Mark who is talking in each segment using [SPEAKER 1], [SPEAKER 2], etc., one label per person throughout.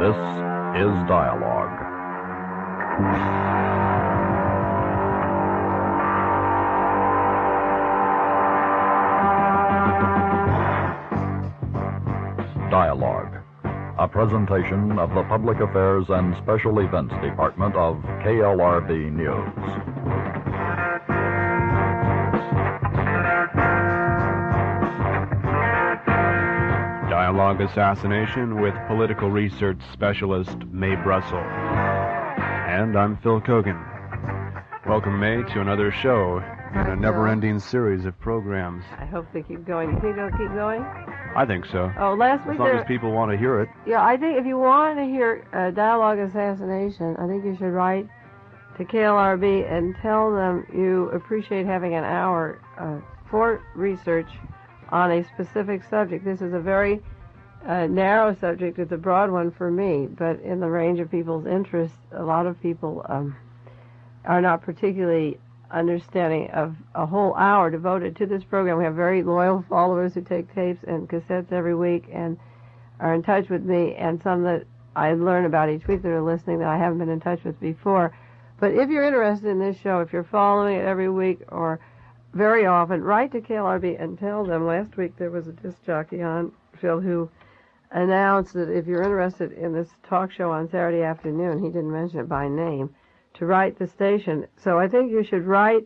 [SPEAKER 1] This is Dialogue. Dialogue, a presentation of the Public Affairs and Special Events Department of KLRB News.
[SPEAKER 2] Dialog Assassination with political research specialist Mae Brussell. And I'm Phil Kogan. Welcome, Mae, to another show in a never-ending series of programs.
[SPEAKER 3] I hope they keep going. You think they'll keep going?
[SPEAKER 2] I think so.
[SPEAKER 3] Oh, last week
[SPEAKER 2] as long as people want to hear it.
[SPEAKER 3] Yeah, I think if you want to hear Dialog Assassination, I think you should write to KLRB and tell them you appreciate having an hour for research on a specific subject. This is a very narrow subject. It's a broad one for me, but in the range of people's interests, a lot of people are not particularly understanding of a whole hour devoted to this program. We have very loyal followers who take tapes and cassettes every week and are in touch with me, and some that I learn about each week that are listening that I haven't been in touch with before. But if you're interested in this show, if you're following it every week or very often, write to KLRB and tell them. Last week there was a disc jockey on, Phil, who announced that if you're interested in this talk show on Saturday afternoon, he didn't mention it by name, to write the station. So I think you should write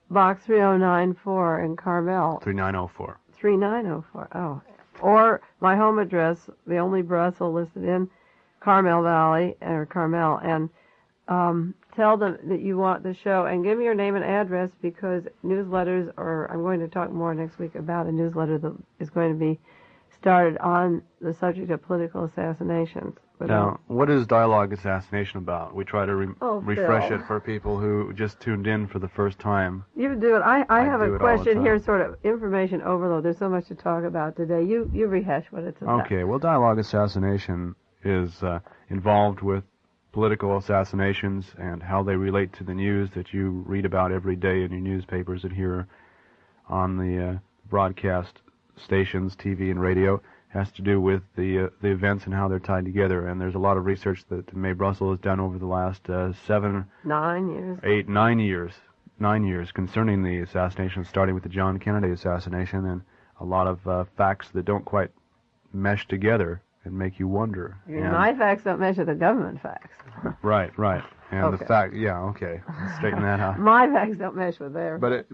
[SPEAKER 3] Box 3094 in Carmel.
[SPEAKER 2] 3904.
[SPEAKER 3] 3904, oh. Or my home address, the only Brussels listed in Carmel Valley, or Carmel, and tell them that you want the show, and give me your name and address, because newsletters, or I'm going to talk more next week about a newsletter that is going to be started on the subject of political assassinations.
[SPEAKER 2] Now, what is Dialog Assassination about? We try to refresh
[SPEAKER 3] Phil,
[SPEAKER 2] it for people who just tuned in for the first time.
[SPEAKER 3] You do it. I have a question here, sort of information overload. There's so much to talk about today. You rehash what it's about.
[SPEAKER 2] Okay, well, Dialog Assassination is involved with political assassinations and how they relate to the news that you read about every day in your newspapers and hear on the broadcast stations, TV and radio. Has to do with the events and how they're tied together. And there's a lot of research that Mae Brussell has done over the last 9 years concerning the assassination, starting with the John Kennedy assassination, and a lot of facts that don't quite mesh together and make you wonder.
[SPEAKER 3] My facts don't mesh with the government facts.
[SPEAKER 2] Right. And
[SPEAKER 3] okay.
[SPEAKER 2] The fact, okay, straighten that out.
[SPEAKER 3] My facts don't mesh with theirs.
[SPEAKER 2] But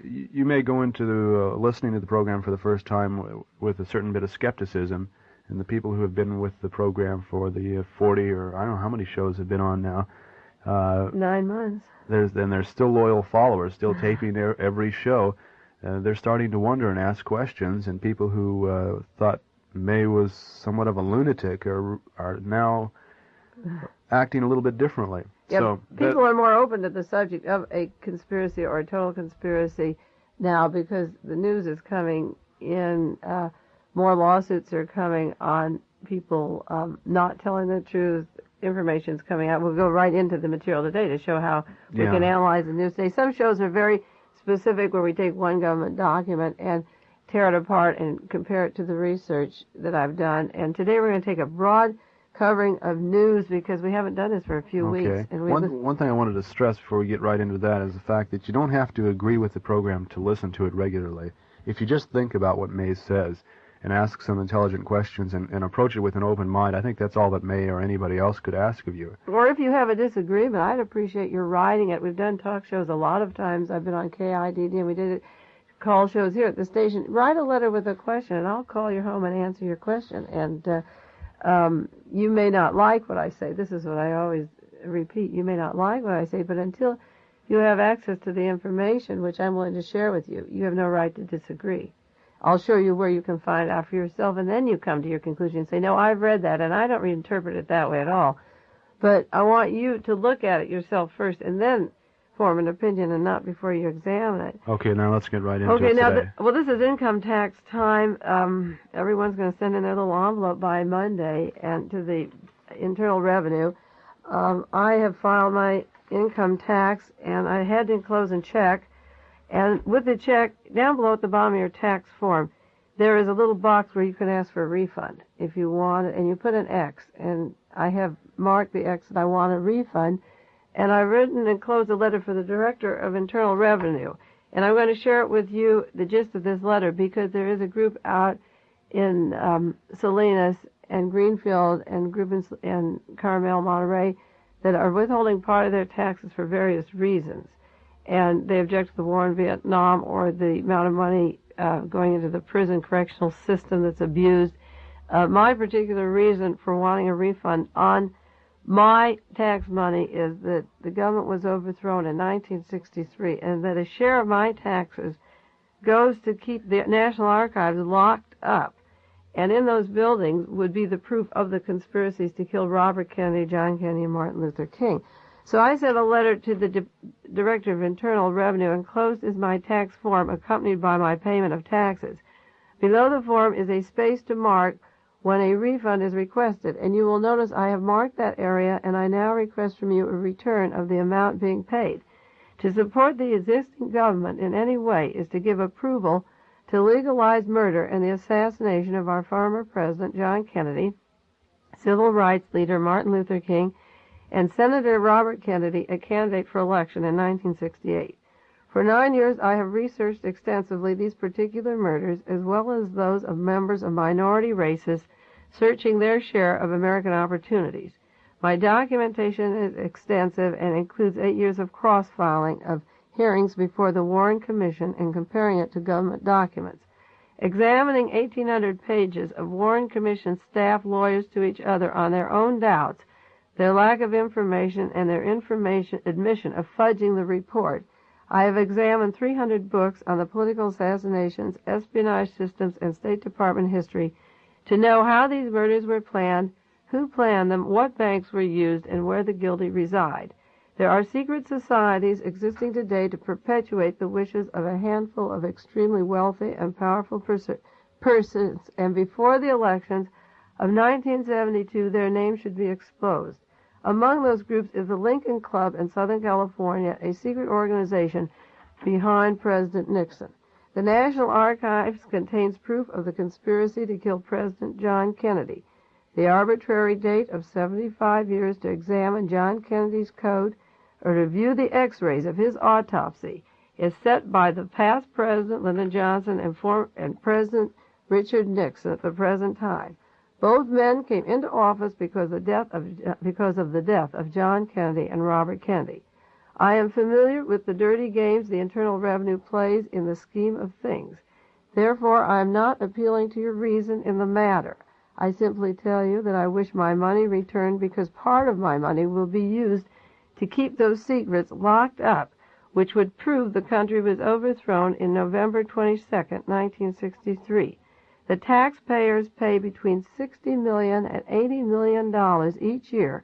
[SPEAKER 2] you may go into listening to the program for the first time with a certain bit of skepticism, and the people who have been with the program for the 40 or I don't know how many shows have been on now.
[SPEAKER 3] 9 months.
[SPEAKER 2] There's still loyal followers, still taping every show. They're starting to wonder and ask questions, and people who thought Mae was somewhat of a lunatic are now acting a little bit differently.
[SPEAKER 3] Yep.
[SPEAKER 2] So
[SPEAKER 3] people are more open to the subject of a conspiracy or a total conspiracy now, because the news is coming in. More lawsuits are coming on people not telling the truth. Information's coming out. We'll go right into the material today to show how we can analyze the news today. Some shows are very specific, where we take one government document and tear it apart and compare it to the research that I've done. And today we're going to take a broad covering of news, because we haven't done this for a few weeks. And
[SPEAKER 2] one thing I wanted to stress before we get right into that is the fact that you don't have to agree with the program to listen to it regularly. If you just think about what Mae says and ask some intelligent questions and approach it with an open mind, I think that's all that Mae or anybody else could ask of you.
[SPEAKER 3] Or if you have a disagreement, I'd appreciate your writing it. We've done talk shows a lot of times. I've been on KIDD, and we did it, call shows here at the station. Write a letter with a question, and I'll call your home and answer your question. And you may not like what I say. This is what I always repeat. You may not like what I say, but until you have access to the information, which I'm willing to share with you, you have no right to disagree. I'll show you where you can find out for yourself, and then you come to your conclusion and say, no, I've read that, and I don't reinterpret it that way at all. But I want you to look at it yourself first, and then form an opinion, and not before you examine it.
[SPEAKER 2] Okay, now let's get right into it today.
[SPEAKER 3] This is income tax time. Everyone's going to send in their little envelope by Monday and to the Internal Revenue. I have filed my income tax, and I had to enclose a check. And with the check, down below at the bottom of your tax form, there is a little box where you can ask for a refund if you want it, and you put an X. And I have marked the X that I want a refund, and I've written and enclosed a letter for the Director of Internal Revenue. And I'm going to share it with you, the gist of this letter, because there is a group out in Salinas and Greenfield and group in Carmel, Monterey, that are withholding part of their taxes for various reasons. And they object to the war in Vietnam or the amount of money going into the prison correctional system that's abused. My particular reason for wanting a refund on my tax money is that the government was overthrown in 1963, and that a share of my taxes goes to keep the National Archives locked up. And in those buildings would be the proof of the conspiracies to kill Robert Kennedy, John Kennedy, and Martin Luther King. So I sent a letter to the Director of Internal Revenue. Enclosed is my tax form accompanied by my payment of taxes. Below the form is a space to mark when a refund is requested, and you will notice I have marked that area, and I now request from you a return of the amount being paid. To support the existing government in any way is to give approval to legalize murder and the assassination of our former President John Kennedy, civil rights leader Martin Luther King, and Senator Robert Kennedy, a candidate for election in 1968. For 9 years, I have researched extensively these particular murders, as well as those of members of minority races searching their share of American opportunities. My documentation is extensive and includes 8 years of cross-filing of hearings before the Warren Commission and comparing it to government documents. Examining 1,800 pages of Warren Commission staff lawyers to each other on their own doubts, their lack of information, and their admission of fudging the report, I have examined 300 books on the political assassinations, espionage systems, and State Department history to know how these murders were planned, who planned them, what banks were used, and where the guilty reside. There are secret societies existing today to perpetuate the wishes of a handful of extremely wealthy and powerful persons, and before the elections of 1972, their names should be exposed. Among those groups is the Lincoln Club in Southern California, a secret organization behind President Nixon. The National Archives contains proof of the conspiracy to kill President John Kennedy. The arbitrary date of 75 years to examine John Kennedy's code or to view the x-rays of his autopsy is set by the past President Lyndon Johnson and President Richard Nixon at the present time. Both men came into office because of the death of John Kennedy and Robert Kennedy. I am familiar with the dirty games the Internal Revenue plays in the scheme of things. Therefore, I am not appealing to your reason in the matter. I simply tell you that I wish my money returned because part of my money will be used to keep those secrets locked up, which would prove the country was overthrown in November 22nd, 1963. The taxpayers pay between $60 million and $80 million each year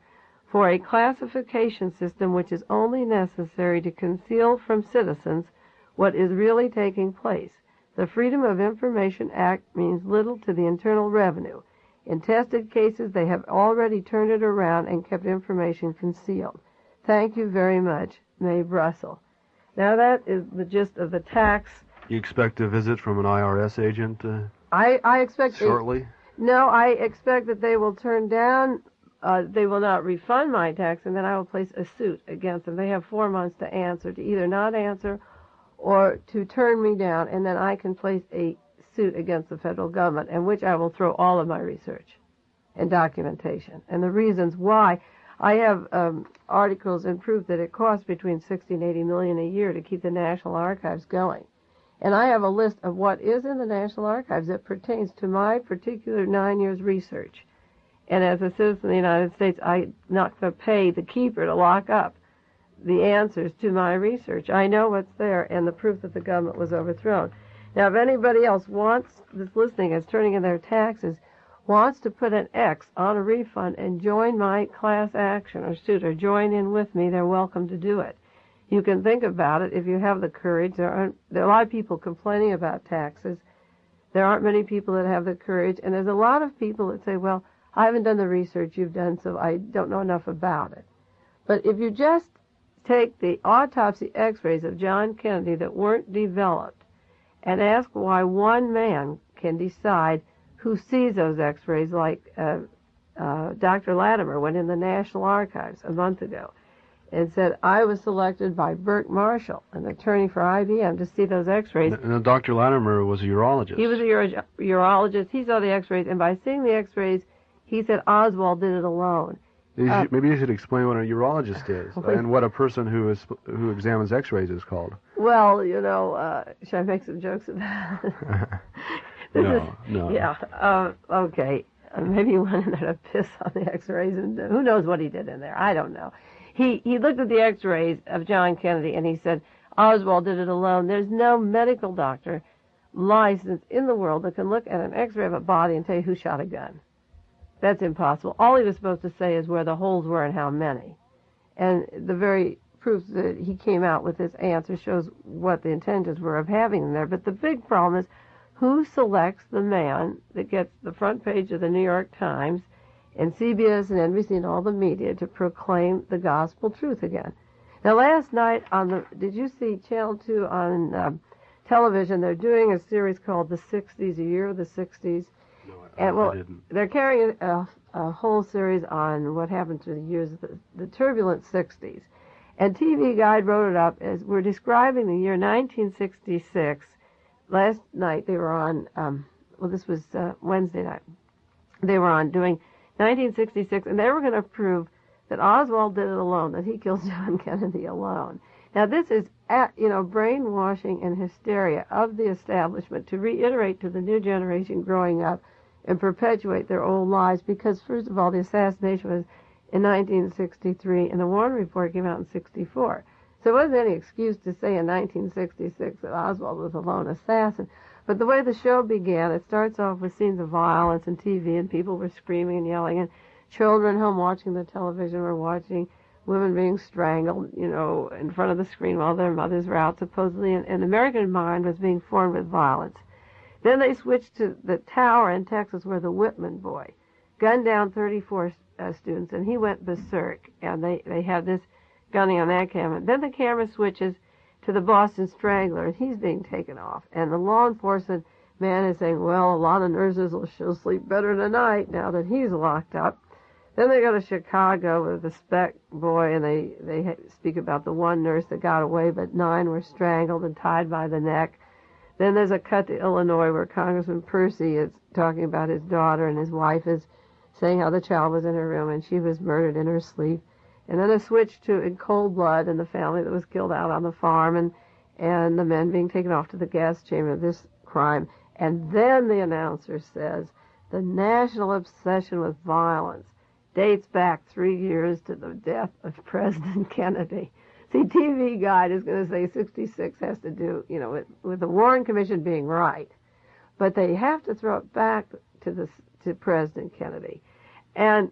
[SPEAKER 3] for a classification system which is only necessary to conceal from citizens what is really taking place. The Freedom of Information Act means little to the Internal Revenue. In tested cases, they have already turned it around and kept information concealed. Thank you very much, Mae Brussell. Now that is the gist of the tax.
[SPEAKER 2] You expect a visit from an IRS agent
[SPEAKER 3] I expect
[SPEAKER 2] shortly?
[SPEAKER 3] No, I expect that they will turn down, they will not refund my tax, and then I will place a suit against them. They have 4 months to answer, to either not answer or to turn me down, and then I can place a suit against the federal government, in which I will throw all of my research and documentation and the reasons why. I have articles and proof that it costs between $60 and $80 million a year to keep the National Archives going. And I have a list of what is in the National Archives that pertains to my particular 9 years research. And as a citizen of the United States, I'm not going to pay the keeper to lock up the answers to my research. I know what's there and the proof that the government was overthrown. Now, if anybody else that's listening, is turning in their taxes, wants to put an X on a refund and join my class action or suit or join in with me, they're welcome to do it. You can think about it if you have the courage. There are a lot of people complaining about taxes. There aren't many people that have the courage, and there's a lot of people that say, well, I haven't done the research you've done, so I don't know enough about it. But if you just take the autopsy x-rays of John Kennedy that weren't developed and ask why one man can decide who sees those x-rays, like Dr. Latimer went in the National Archives a month ago and said, I was selected by Burt Marshall, an attorney for IBM, to see those x-rays.
[SPEAKER 2] And Dr. Latimer was a urologist.
[SPEAKER 3] He was a urologist. He saw the x-rays, and by seeing the x-rays, he said Oswald did it alone.
[SPEAKER 2] Maybe you should explain what a urologist is and what a person who examines x-rays is called.
[SPEAKER 3] Well, should I make some jokes about it?
[SPEAKER 2] No.
[SPEAKER 3] Yeah. Okay. Maybe he went in there to piss on the x-rays, and who knows what he did in there. I don't know. He looked at the x-rays of John Kennedy, and he said, Oswald did it alone. There's no medical doctor licensed in the world that can look at an x-ray of a body and tell you who shot a gun. That's impossible. All he was supposed to say is where the holes were and how many. And the very proof that he came out with this answer shows what the intentions were of having them there. But the big problem is who selects the man that gets the front page of the New York Times and CBS and NBC and all the media to proclaim the gospel truth again. Now, last night did you see Channel 2 on television? They're doing a series called The 60s, a year of the 60s.
[SPEAKER 2] No, I didn't.
[SPEAKER 3] They're carrying a whole series on what happened through the years of the turbulent 60s. And TV Guide wrote it up as we're describing the year 1966. Last night they were on, this was Wednesday night. They were on doing 1966, and they were going to prove that Oswald did it alone, that he killed John Kennedy alone. Now, this is, brainwashing and hysteria of the establishment to reiterate to the new generation growing up and perpetuate their old lies, because, first of all, the assassination was in 1963, and the Warren Report came out in 64. So it wasn't any excuse to say in 1966 that Oswald was a lone assassin. But the way the show began, it starts off with scenes of violence and TV, and people were screaming and yelling, and children home watching the television were watching women being strangled, in front of the screen while their mothers were out, supposedly, and the American mind was being formed with violence. Then they switched to the tower in Texas where the Whitman boy gunned down 34 students, and he went berserk, and they had this gunning on that camera. Then the camera switches to the Boston Strangler, and he's being taken off. And the law enforcement man is saying, well, a lot of nurses will sleep better tonight now that he's locked up. Then they go to Chicago with the Speck boy, and they speak about the one nurse that got away, but 9 were strangled and tied by the neck. Then there's a cut to Illinois where Congressman Percy is talking about his daughter, and his wife is saying how the child was in her room and she was murdered in her sleep. And then a switch to In Cold Blood and the family that was killed out on the farm, and the men being taken off to the gas chamber of this crime. And then the announcer says, the national obsession with violence dates back 3 years to the death of President Kennedy. See, TV Guide is going to say 66 has to do, with the Warren Commission being right. But they have to throw it back to President Kennedy. And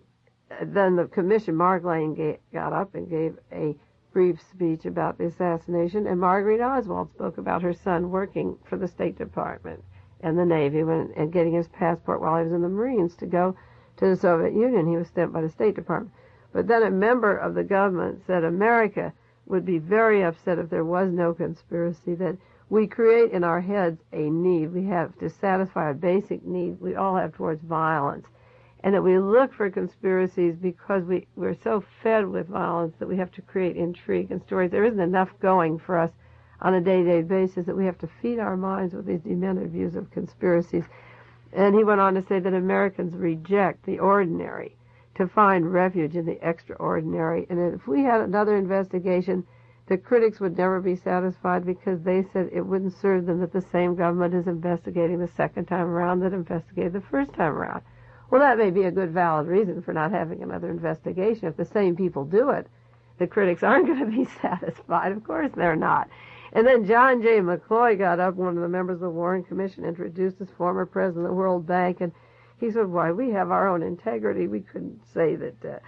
[SPEAKER 3] then the commission, Mark Lane got up and gave a brief speech about the assassination, and Marguerite Oswald spoke about her son working for the State Department and the Navy and getting his passport while he was in the Marines to go to the Soviet Union. He was sent by the State Department. But then a member of the government said America would be very upset if there was no conspiracy, that we create in our heads a need. We have to satisfy a basic need we all have towards violence, and that we look for conspiracies because we're so fed with violence that we have to create intrigue and stories. There isn't enough going for us on a day-to-day basis that we have to feed our minds with these demented views of conspiracies. And he went on to say that Americans reject the ordinary to find refuge in the extraordinary, and that if we had another investigation, the critics would never be satisfied because they said it wouldn't serve them that the same government is investigating the second time around that investigated the first time around. Well, that may be a good, valid reason for not having another investigation. If the same people do it, the critics aren't going to be satisfied. Of course they're not. And then John J. McCloy got up, one of the members of the Warren Commission, introduced as former president of the World Bank, and he said, why, we have our own integrity. We couldn't say that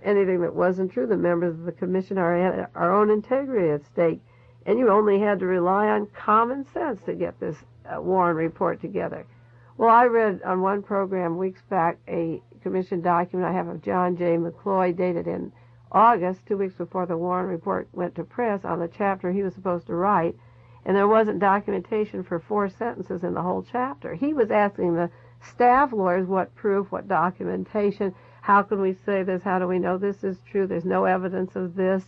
[SPEAKER 3] anything that wasn't true. The members of the commission are our own integrity at stake, and you only had to rely on common sense to get this Warren report together. Well, I read on one program weeks back a commission document I have of John J. McCloy dated in August, 2 weeks before the Warren report went to press, on the chapter he was supposed to write, and there wasn't documentation for 4 sentences in the whole chapter. He was asking the staff lawyers what proof, what documentation, How can we say this? How do we know this is true? There's no evidence of this.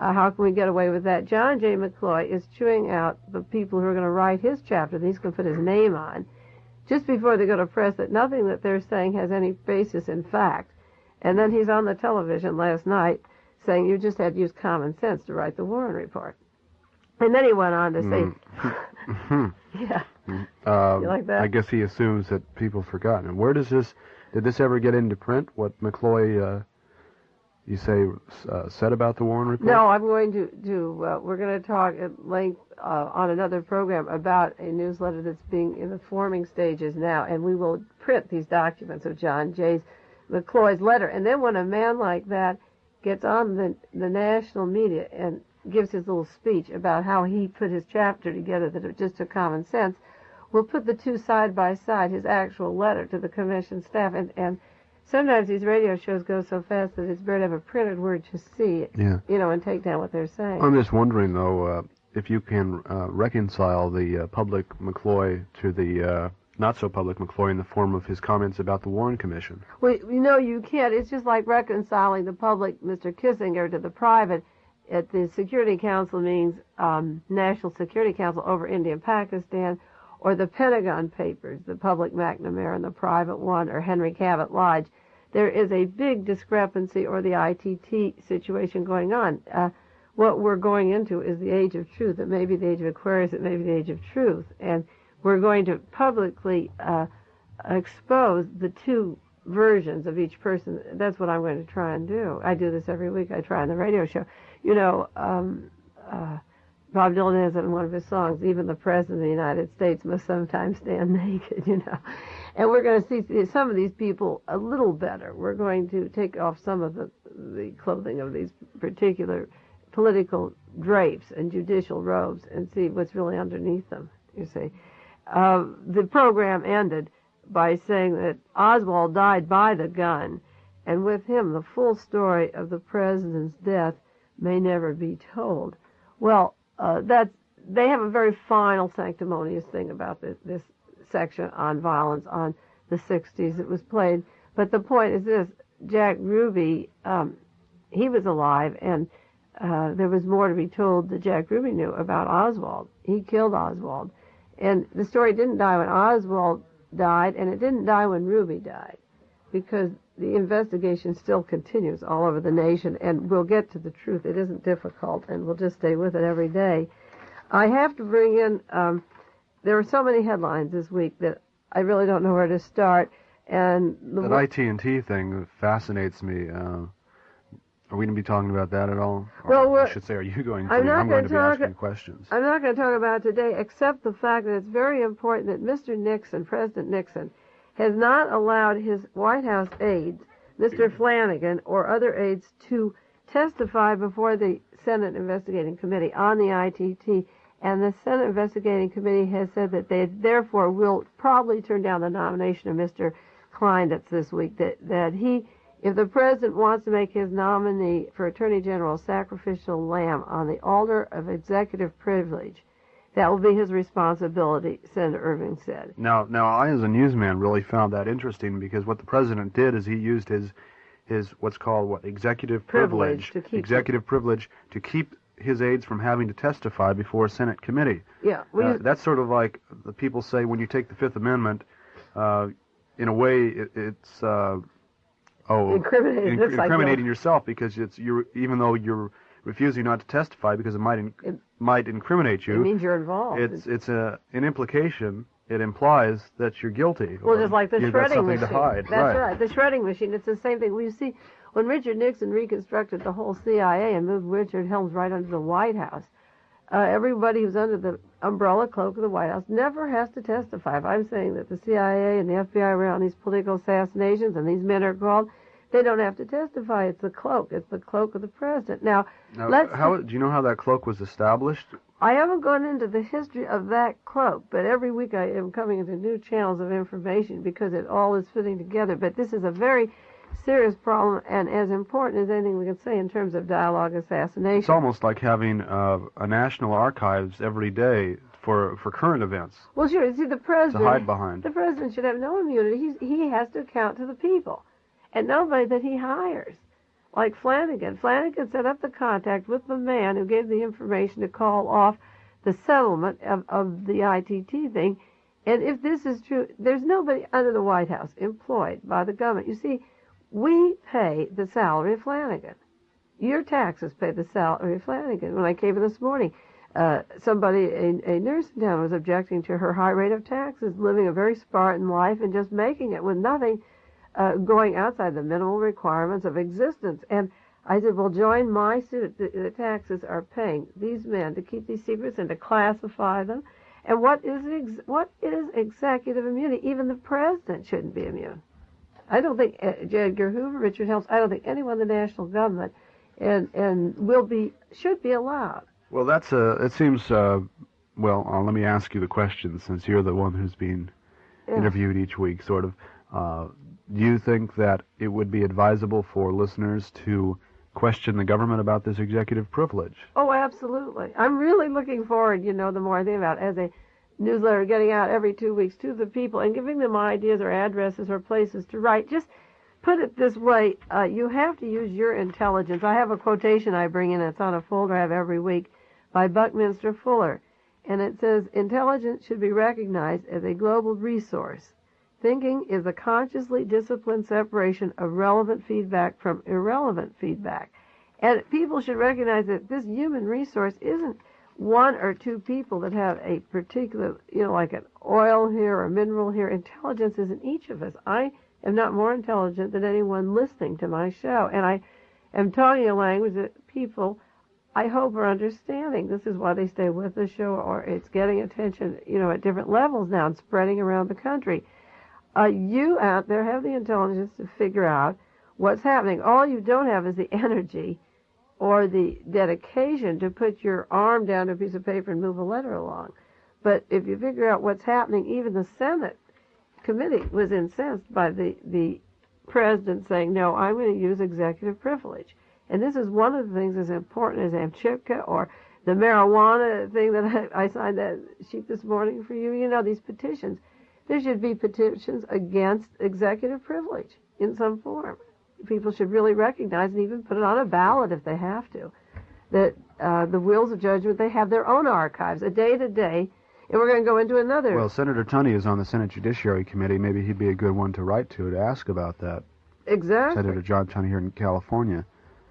[SPEAKER 3] How can we get away with that? John J. McCloy is chewing out the people who are going to write his chapter that he's going to put his name on just before they go to press, that nothing that they're saying has any basis in fact. And then he's on the television last night saying you just had to use common sense to write the Warren Report. And then he went on to say, yeah, you like that?
[SPEAKER 2] I guess he assumes that people forgot. And where does this, did this ever get into print, what McCloy, you say, said about the Warren Report?
[SPEAKER 3] No, I'm going to we're going to talk at length on another program about a newsletter that's being in the forming stages now, and we will print these documents of John J. McCloy's letter. And then when a man like that gets on the national media and gives his little speech about how he put his chapter together, that it just took common sense, we'll put the two side by side, his actual letter to the commission staff. And sometimes these radio shows go so fast that it's better to have a printed word to see, and take down what they're saying.
[SPEAKER 2] I'm just wondering, though, if you can reconcile the public McCloy to the not-so-public McCloy in the form of his comments about the Warren Commission.
[SPEAKER 3] Well, you can't. It's just like reconciling the public Mr. Kissinger to the private at the Security Council meetings, National Security Council over India and Pakistan, or the Pentagon Papers, the public McNamara and the private one, or Henry Cabot Lodge. There is a big discrepancy, or the ITT situation going on. What we're going into is the age of truth. It may be the age of Aquarius, it may be the age of truth. And we're going to publicly expose the two versions of each person. That's what I'm going to try and do. I do this every week. I try on the radio show. Bob Dylan has it in one of his songs, even the President of the United States must sometimes stand naked, And we're going to see some of these people a little better. We're going to take off some of the clothing of these particular political drapes and judicial robes and see what's really underneath them, you see. The program ended by saying that Oswald died by the gun, and with him the full story of the president's death may never be told. Well, they have a very final sanctimonious thing about this section on violence on the 60s. It was played, but the point is this: Jack Ruby, he was alive, and there was more to be told that Jack Ruby knew about Oswald. He killed Oswald, and the story didn't die when Oswald died, and it didn't die when Ruby died, because the investigation still continues all over the nation, and we'll get to the truth. It isn't difficult, and we'll just stay with it every day. I have to bring in, there are so many headlines this week that I really don't know where to start. And
[SPEAKER 2] that IT&T thing fascinates me. Are we going to be talking about that at all? Or I should say, are you going to? I'm going to be asking questions.
[SPEAKER 3] I'm not going to talk about it today, except the fact that it's very important that Mr. Nixon, President Nixon, has not allowed his White House aides, Mr. Flanagan or other aides, to testify before the Senate Investigating Committee on the ITT. And the Senate Investigating Committee has said that they therefore will probably turn down the nomination of Mr. Kleindienst this week, that he, if the president wants to make his nominee for Attorney General a sacrificial lamb on the altar of executive privilege, that will be his responsibility, Senator Irving said.
[SPEAKER 2] Now, I as a newsman really found that interesting, because what the president did is he used his what's called executive privilege to keep his aides from having to testify before a Senate committee.
[SPEAKER 3] Yeah,
[SPEAKER 2] that's sort of like the people say when you take the Fifth Amendment. In a way, it's incriminating yourself, because even though you're refusing not to testify because it might incriminate you.
[SPEAKER 3] It means you're involved.
[SPEAKER 2] It's an implication. It implies that you're guilty.
[SPEAKER 3] Well, just like the shredding machine.
[SPEAKER 2] To hide.
[SPEAKER 3] That's right. The shredding machine. It's the same thing. We see when Richard Nixon reconstructed the whole CIA and moved Richard Helms right under the White House. Everybody who's under the umbrella cloak of the White House never has to testify. If I'm saying that the CIA and the FBI were on these political assassinations and these men are called, they don't have to testify. It's the cloak. It's the cloak of the president. Now
[SPEAKER 2] do you know how that cloak was established?
[SPEAKER 3] I haven't gone into the history of that cloak, but every week I am coming into new channels of information because it all is fitting together. But this is a very serious problem, and as important as anything we can say in terms of dialogue assassination. It's
[SPEAKER 2] almost like having a national archives every day for current events.
[SPEAKER 3] Well, sure. See, the president
[SPEAKER 2] to hide behind.
[SPEAKER 3] The president should have no immunity. He has to account to the people. and nobody that he hires. Like Flanagan. Flanagan set up the contact with the man who gave the information to call off the settlement of the ITT thing. And if this is true, there's nobody under the White House employed by the government. You see, we pay the salary of Flanagan. Your taxes pay the salary of Flanagan. When I came in this morning, somebody, a nurse in town, was objecting to her high rate of taxes, living a very Spartan life and just making it with nothing going outside the minimal requirements of existence. And I said, well, join my suit. The taxes are paying these men to keep these secrets and to classify them. And what is executive immunity? Even the president shouldn't be immune. I don't think J. Edgar Hoover, Richard Helms, I don't think anyone in the national government should be allowed.
[SPEAKER 2] Well, it seems, let me ask you the question, since you're the one who's being interviewed each week, sort of. Do you think that it would be advisable for listeners to question the government about this executive privilege?
[SPEAKER 3] Oh, absolutely. I'm really looking forward, the more I think about it, as a newsletter getting out every 2 weeks to the people and giving them ideas or addresses or places to write. Just put it this way, you have to use your intelligence. I have a quotation I bring in, it's on a folder I have every week, by Buckminster Fuller, and it says, intelligence should be recognized as a global resource. Thinking is a consciously disciplined separation of relevant feedback from irrelevant feedback. And people should recognize that this human resource isn't one or two people that have a particular, like an oil here or mineral here. Intelligence is in each of us. I am not more intelligent than anyone listening to my show. And I am talking a language that people, I hope, are understanding. This is why they stay with the show, or it's getting attention, at different levels now and spreading around the country. You out there have the intelligence to figure out what's happening. All you don't have is the energy or the dedication to put your arm down to a piece of paper and move a letter along. But if you figure out what's happening, even the Senate committee was incensed by the president saying, no, I'm going to use executive privilege. And this is one of the things as important as Amchipka or the marijuana thing that I signed that sheet this morning for you. These petitions. There should be petitions against executive privilege in some form. People should really recognize and even put it on a ballot if they have to, that the wheels of judgment, they have their own archives, a day-to-day, and we're going to go into another.
[SPEAKER 2] Well, Senator Tunney is on the Senate Judiciary Committee. Maybe he'd be a good one to write to ask about that.
[SPEAKER 3] Exactly.
[SPEAKER 2] Senator John Tunney here in California.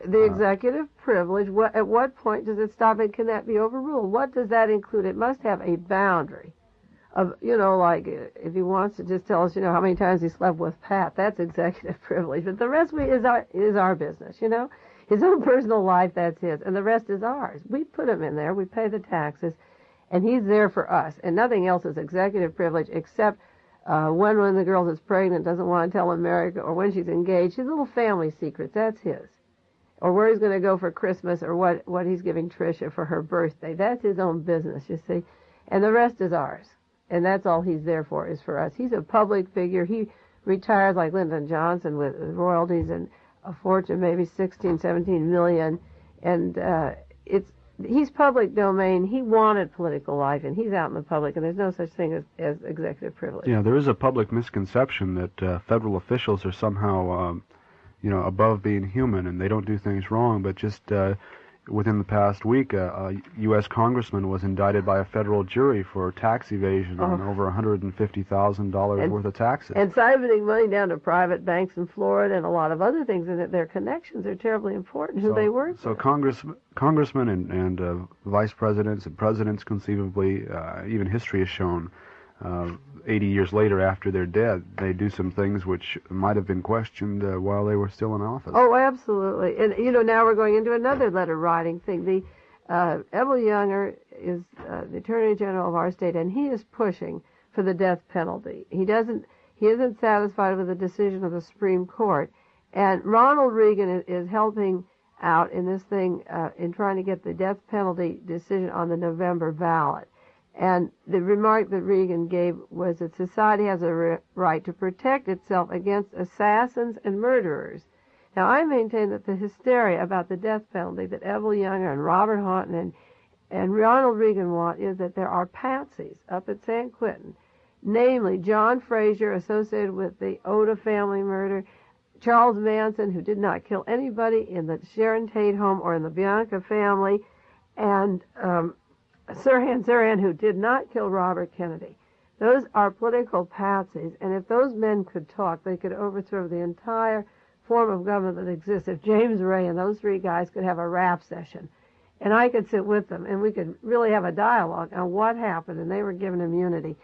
[SPEAKER 3] The executive privilege, at what point does it stop and can that be overruled? What does that include? It must have a boundary. Of, like if he wants to just tell us, how many times he slept with Pat, that's executive privilege. But the rest is our business, His own personal life, that's his, and the rest is ours. We put him in there, we pay the taxes, and he's there for us. And nothing else is executive privilege except when one of the girls is pregnant, doesn't want to tell America, or when she's engaged, his little family secrets, that's his. Or where he's going to go for Christmas, or what he's giving Tricia for her birthday. That's his own business, you see. And the rest is ours. And that's all he's there for, is for us. He's a public figure. He retires like Lyndon Johnson with royalties and a fortune, maybe 16, 17 million. And he's public domain. He wanted political life, and he's out in the public, and there's no such thing as executive privilege.
[SPEAKER 2] Yeah, there is a public misconception that federal officials are somehow, above being human, and they don't do things wrong, but just within the past week, a U.S. congressman was indicted by a federal jury for tax evasion on over $150,000 worth of taxes.
[SPEAKER 3] And siphoning money down to private banks in Florida and a lot of other things, and that their connections are terribly important, who they work
[SPEAKER 2] so
[SPEAKER 3] with.
[SPEAKER 2] Congressmen and vice presidents and presidents, conceivably, even history has shown, 80 years later after they're dead, they do some things which might have been questioned while they were still in office.
[SPEAKER 3] Oh, absolutely. And, now we're going into another letter-writing thing. Evelle Younger is the Attorney General of our state, and he is pushing for the death penalty. He isn't satisfied with the decision of the Supreme Court. And Ronald Reagan is helping out in this thing in trying to get the death penalty decision on the November ballot. And the remark that Reagan gave was that society has a right to protect itself against assassins and murderers. Now, I maintain that the hysteria about the death penalty that Evelle Younger and Robert Houghton and Ronald Reagan want is that there are patsies up at San Quentin, namely John Frazier, associated with the Oda family murder, Charles Manson, who did not kill anybody in the Sharon Tate home or in the Bianca family, and Sirhan Sirhan, who did not kill Robert Kennedy. Those are political patsies, and if those men could talk, they could overthrow the entire form of government that exists. If James Ray and those three guys could have a rap session, and I could sit with them, and we could really have a dialogue on what happened, and they were given immunity.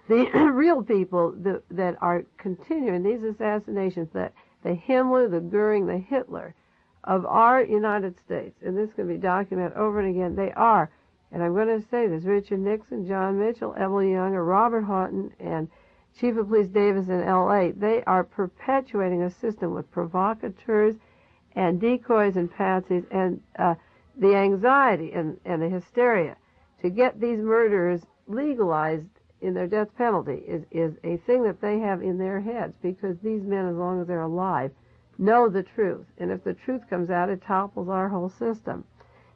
[SPEAKER 3] The real people that are continuing these assassinations, the Himmler, the Goering, the Hitler of our United States, and this can be documented over and again, they are, and I'm going to say this, Richard Nixon, John Mitchell, Evelle Younger, Robert Houghton, and Chief of Police Davis in L.A., they are perpetuating a system with provocateurs and decoys and patsies, and the anxiety and the hysteria to get these murderers legalized in their death penalty is a thing that they have in their heads, because these men, as long as they're alive, know the truth. And if the truth comes out, it topples our whole system.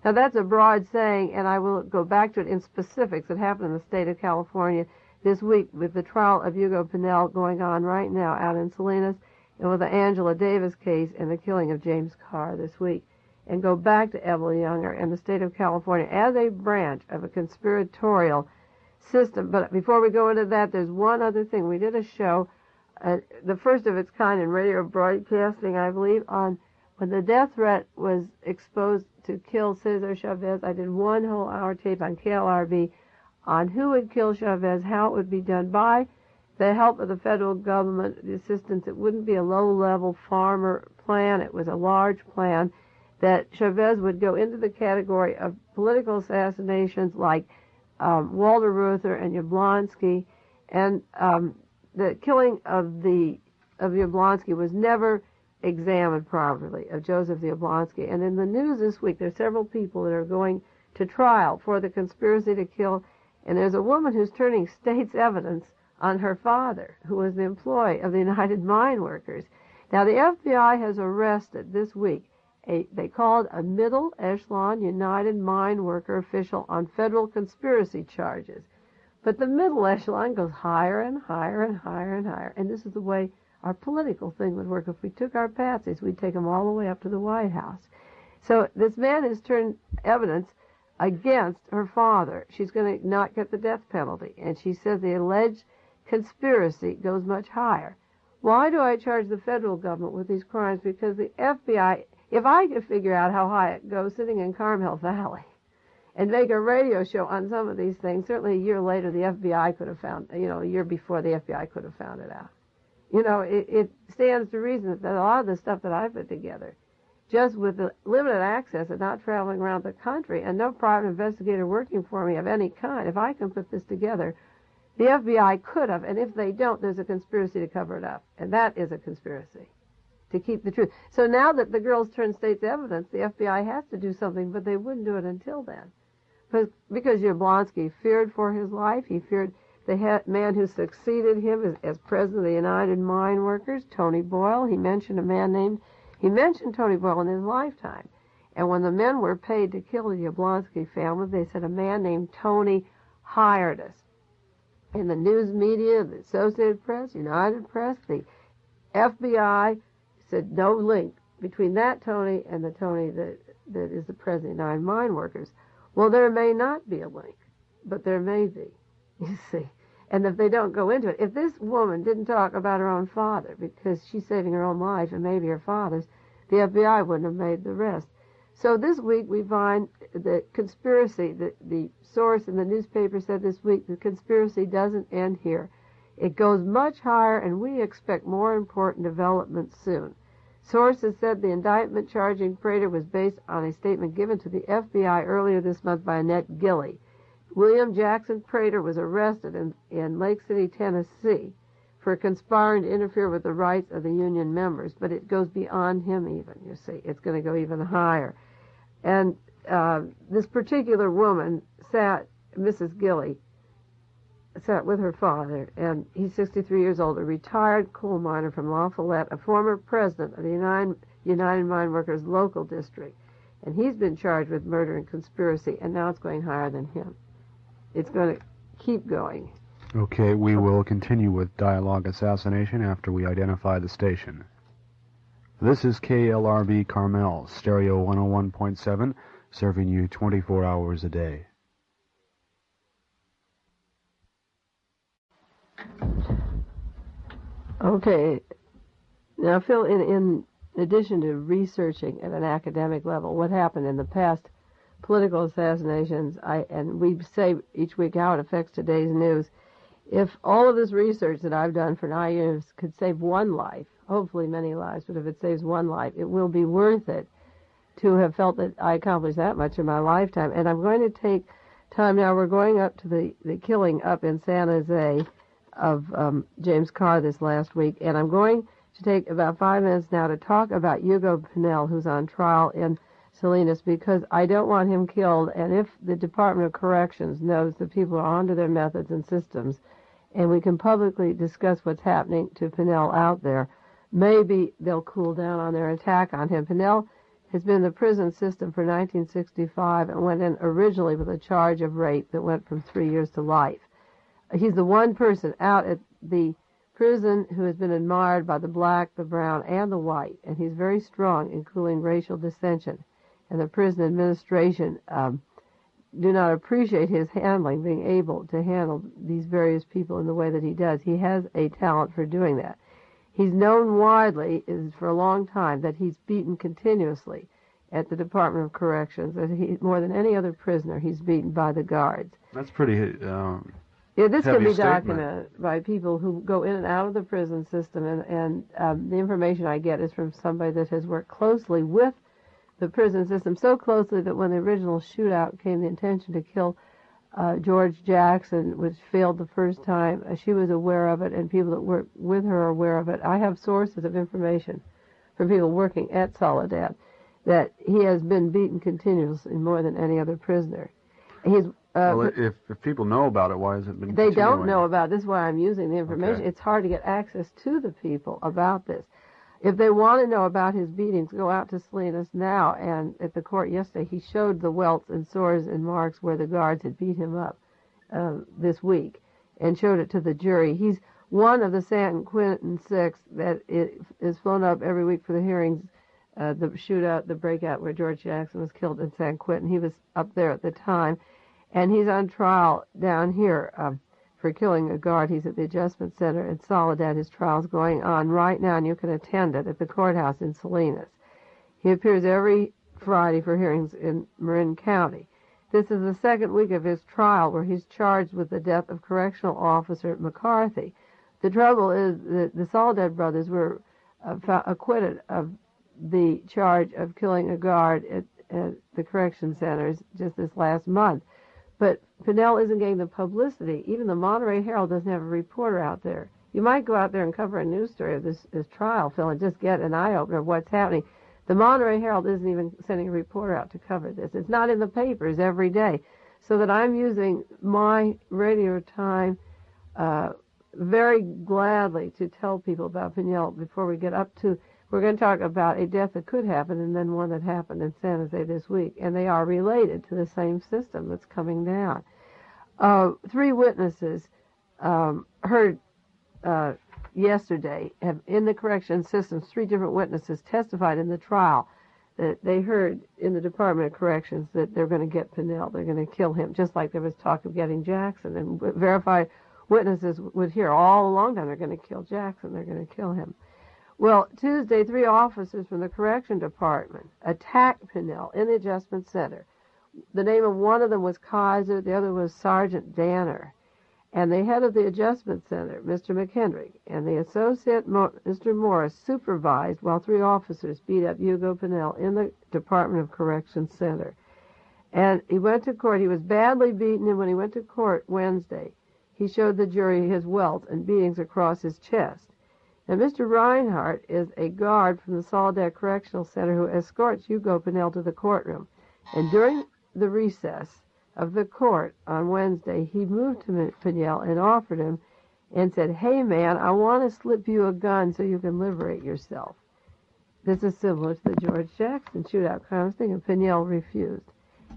[SPEAKER 3] Now, that's a broad saying, and I will go back to it in specifics that happened in the state of California this week with the trial of Hugo Pinell going on right now out in Salinas, and with the Angela Davis case and the killing of James Carr this week. And go back to Evelle Younger and the state of California as a branch of a conspiratorial system. But before we go into that, there's one other thing. We did a show, the first of its kind in radio broadcasting, I believe, on when the death threat was exposed to kill Cesar Chavez. I did one whole hour tape on KLRB on who would kill Chavez, how it would be done by the help of the federal government, the assistance. It wouldn't be a low-level farmer plan. It was a large plan that Chavez would go into the category of political assassinations like Walter Reuther and Yablonsky, and the killing of Yablonsky was never examined properly, of Joseph Yablonsky. And in the news this week, there's several people that are going to trial for the conspiracy to kill, and there's a woman who's turning state's evidence on her father, who was the employee of the United Mine Workers. Now, the FBI has arrested this week they called a middle echelon United Mine Worker official on federal conspiracy charges. But the middle echelon goes higher and higher and higher and higher. And this is the way our political thing would work. If we took our patsies, we'd take them all the way up to the White House. So this man has turned evidence against her father. She's going to not get the death penalty. And she says the alleged conspiracy goes much higher. Why do I charge the federal government with these crimes? Because the FBI, if I could figure out how high it goes sitting in Carmel Valley and make a radio show on some of these things, certainly a year later the FBI could have found, a year before the FBI could have found it out. It stands to reason that a lot of the stuff that I put together, just with the limited access and not traveling around the country and no private investigator working for me of any kind, if I can put this together, the FBI could have, and if they don't, there's a conspiracy to cover it up. And that is a conspiracy to keep the truth. So now that the girls turned state's evidence, the FBI has to do something, but they wouldn't do it until then. Because Yablonsky feared for his life. He feared the man who succeeded him as president of the United Mine Workers, Tony Boyle. He mentioned Tony Boyle in his lifetime. And when the men were paid to kill the Yablonsky family, they said a man named Tony hired us. In the news media, the Associated Press, United Press, the FBI said no link between that Tony and the Tony that is the president of the United Mine Workers. Well, there may not be a link, but there may be, you see. And if they don't go into it, if this woman didn't talk about her own father because she's saving her own life and maybe her father's, the FBI wouldn't have made the rest. So this week we find the conspiracy, the source in the newspaper said this week, the conspiracy doesn't end here. It goes much higher, and we expect more important developments soon. Sources said the indictment charging Prater was based on a statement given to the FBI earlier this month by Annette Gilley. William Jackson Prater was arrested in Lake City, Tennessee, for conspiring to interfere with the rights of the union members. But it goes beyond him even, you see. It's going to go even higher. And this particular woman Mrs. Gilley, sat with her father, and he's 63 years old, a retired coal miner from La Follette, a former president of the United Mine Workers local district. And he's been charged with murder and conspiracy, and now it's going higher than him. It's going to keep going.
[SPEAKER 2] Okay, we will continue with Dialog Assassination after we identify the station. This is KLRB Carmel, Stereo 101.7, serving you 24 hours a day.
[SPEAKER 3] Okay. Now, Phil, in addition to researching at an academic level what happened in the past political assassinations, and we say each week how it affects today's news, if all of this research that I've done for 9 years could save one life, hopefully many lives, but if it saves one life, it will be worth it to have felt that I accomplished that much in my lifetime. And I'm going to take time now. We're going up to the killing up in San Jose of James Carr this last week, and I'm going to take about 5 minutes now to talk about Hugo Pinell, who's on trial in Salinas, because I don't want him killed. And if the Department of Corrections knows that people are onto their methods and systems, and we can publicly discuss what's happening to Pinell out there, maybe they'll cool down on their attack on him. Pinell has been in the prison system for 1965 and went in originally with a charge of rape that went from 3 years to life. He's the one person out at the prison who has been admired by the black, the brown, and the white, and he's very strong in cooling racial dissension. And the prison administration do not appreciate his handling, being able to handle these various people in the way that he does. He has a talent for doing that. He's known widely for a long time that he's beaten continuously at the Department of Corrections. That more than any other prisoner, he's beaten by the guards.
[SPEAKER 2] That's pretty
[SPEAKER 3] this can be
[SPEAKER 2] statement.
[SPEAKER 3] documented by people who go in and out of the prison system, and the information I get is from somebody that has worked closely with the prison system, so closely that when the original shootout came, the intention to kill George Jackson, which failed the first time, she was aware of it, and people that work with her are aware of it. I have sources of information from people working at Soledad that he has been beaten continuously more than any other prisoner. He's
[SPEAKER 2] well, if people know about it, why has it been
[SPEAKER 3] They
[SPEAKER 2] continuing?
[SPEAKER 3] don't know about it. This is why I'm using the information.
[SPEAKER 2] Okay.
[SPEAKER 3] It's hard to get access to the people about this. If they want to know about his beatings, go out to Salinas now. And at the court yesterday, he showed the welts and sores and marks where the guards had beat him up this week, and showed it to the jury. He's one of the San Quentin Six that is flown up every week for the hearings, the shootout, the breakout where George Jackson was killed in San Quentin. He was up there at the time, and he's on trial down here for killing a guard. He's at the Adjustment Center at Soledad. His trial's going on right now, and you can attend it at the courthouse in Salinas. He appears every Friday for hearings in Marin County. This is the second week of his trial where he's charged with the death of correctional officer McCarthy. The trouble is that the Soledad brothers were acquitted of the charge of killing a guard at the correction centers just this last month. But Pinell isn't getting the publicity. Even the Monterey Herald doesn't have a reporter out there. You might go out there and cover a news story of this trial, Phil, and just get an eye-opener of what's happening. The Monterey Herald isn't even sending a reporter out to cover this. It's not in the papers every day. So that I'm using my radio time very gladly to tell people about Pinell before we get up to... We're going to talk about a death that could happen and then one that happened in San Jose this week. And they are related to the same system that's coming down. 3 witnesses heard yesterday in the correction systems. 3 different witnesses testified in the trial that they heard in the Department of Corrections that they're going to get Pinell. They're going to kill him, just like there was talk of getting Jackson. And verified witnesses would hear all along that they're going to kill Jackson. They're going to kill him. Well, Tuesday, 3 officers from the Correction Department attacked Pinell in the Adjustment Center. The name of one of them was Kaiser, the other was Sergeant Danner. And the head of the Adjustment Center, Mr. McKendrick, and the associate, Mr. Morris, supervised while 3 officers beat up Hugo Pinell in the Department of Correction Center. And he went to court. He was badly beaten, and when he went to court Wednesday, he showed the jury his welts and beatings across his chest. Now, Mr. Reinhardt is a guard from the Soledad Correctional Center who escorts Hugo Pinell to the courtroom. And during the recess of the court on Wednesday, he moved to Pinell and offered him and said, "Hey, man, I want to slip you a gun so you can liberate yourself." This is similar to the George Jackson shootout kind of thing, and Pinell refused.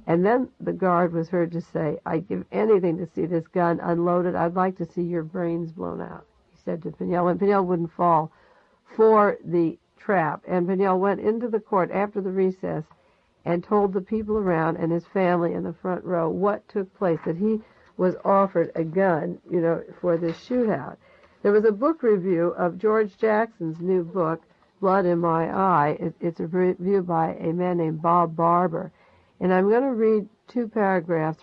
[SPEAKER 3] And then the guard was heard to say, "I'd give anything to see this gun unloaded. I'd like to see your brains blown out," he said to Pinell. And Pinell wouldn't fall for the trap. And Pinnell went into the court after the recess and told the people around and his family in the front row what took place, that he was offered a gun, for this shootout. There was a book review of George Jackson's new book, Blood in My Eye. It's a review by a man named Bob Barber. And I'm going to read three paragraphs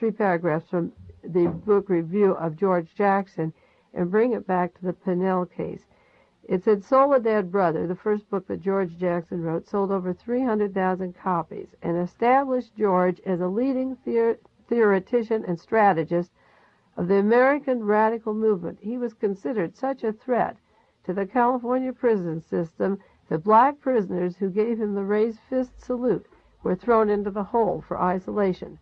[SPEAKER 3] from the book review of George Jackson and bring it back to the Pinnell case. It said, Soledad Brother, the first book that George Jackson wrote, sold over 300,000 copies and established George as a leading theoretician and strategist of the American radical movement. He was considered such a threat to the California prison system that black prisoners who gave him the raised fist salute were thrown into the hole for isolation.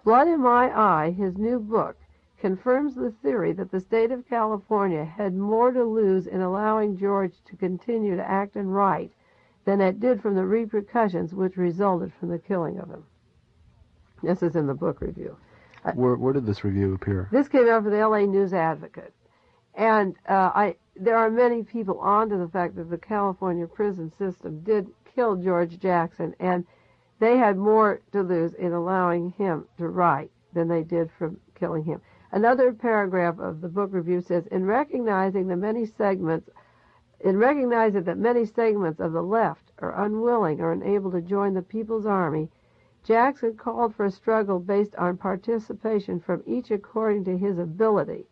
[SPEAKER 3] Blood in My Eye, his new book, confirms the theory that the state of California had more to lose in allowing George to continue to act and write than it did from the repercussions which resulted from the killing of him. This is in the book review.
[SPEAKER 2] Where did this review appear?
[SPEAKER 3] This came out for the L.A. News Advocate. And there are many people onto the fact that the California prison system did kill George Jackson, and they had more to lose in allowing him to write than they did from killing him. Another paragraph of the book review says, in recognizing that many segments of the left are unwilling or unable to join the People's Army, Jackson called for a struggle based on participation from each according to his ability.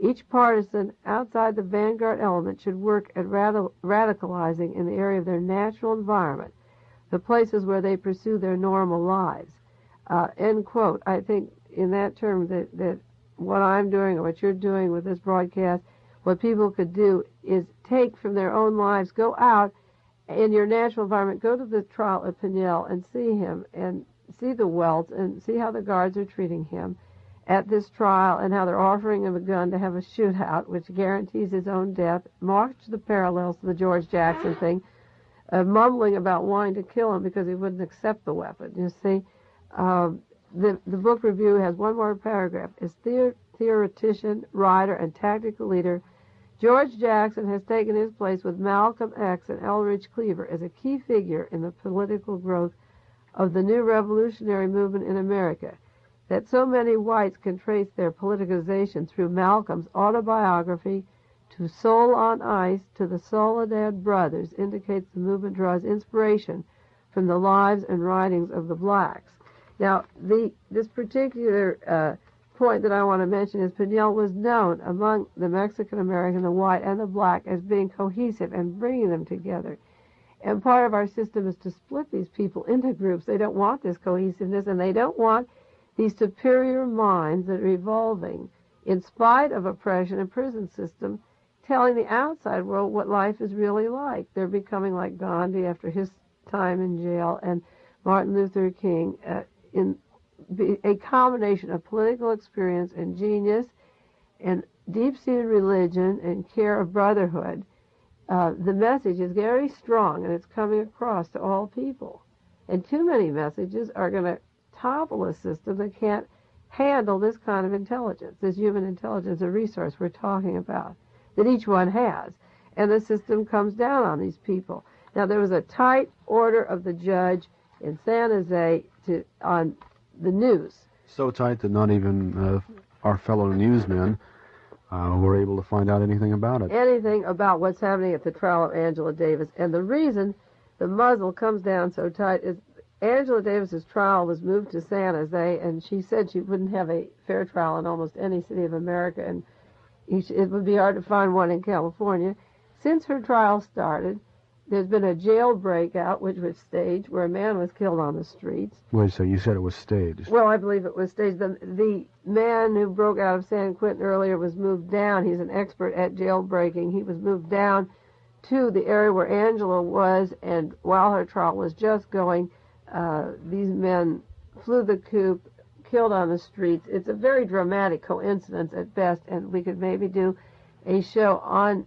[SPEAKER 3] Each partisan outside the vanguard element should work at radicalizing in the area of their natural environment, the places where they pursue their normal lives. End quote. I think in that term that what I'm doing or what you're doing with this broadcast, what people could do is take from their own lives, go out in your natural environment, go to the trial at Pinnell and see him and see the welts and see how the guards are treating him at this trial and how they're offering him a gun to have a shootout, which guarantees his own death, marks the parallels to the George Jackson thing, mumbling about wanting to kill him because he wouldn't accept the weapon. You see, the book review has one more paragraph. As theoretician, writer, and tactical leader, George Jackson has taken his place with Malcolm X and Elridge Cleaver as a key figure in the political growth of the new revolutionary movement in America. That so many whites can trace their politicization through Malcolm's autobiography to Soul on Ice to the Soledad Brothers indicates the movement draws inspiration from the lives and writings of the blacks. Now, this particular point that I want to mention is Pinnell was known among the Mexican-American, the white, and the black as being cohesive and bringing them together. And part of our system is to split these people into groups. They don't want this cohesiveness, and they don't want these superior minds that are evolving in spite of oppression and prison system telling the outside world what life is really like. They're becoming like Gandhi after his time in jail and Martin Luther King in a combination of political experience and genius and deep-seated religion and care of brotherhood. The message is very strong, and it's coming across to all people. And too many messages are going to topple a system that can't handle this kind of intelligence, this human intelligence, a resource we're talking about, that each one has. And the system comes down on these people. Now, there was a tight order of the judge in San Jose on the news.
[SPEAKER 2] So tight that not even our fellow newsmen were able to find out anything about it.
[SPEAKER 3] Anything about what's happening at the trial of Angela Davis. And the reason the muzzle comes down so tight is Angela Davis's trial was moved to San Jose, and she said she wouldn't have a fair trial in almost any city of America, and it would be hard to find one in California. Since her trial started, there's been a jail breakout, which was staged, where a man was killed on the streets.
[SPEAKER 2] Wait, so you said it was staged?
[SPEAKER 3] Well, I believe it was staged. The man who broke out of San Quentin earlier was moved down. He's an expert at jailbreaking. He was moved down to the area where Angela was, and while her trial was just going, these men flew the coop, killed on the streets. It's a very dramatic coincidence at best, and we could maybe do a show on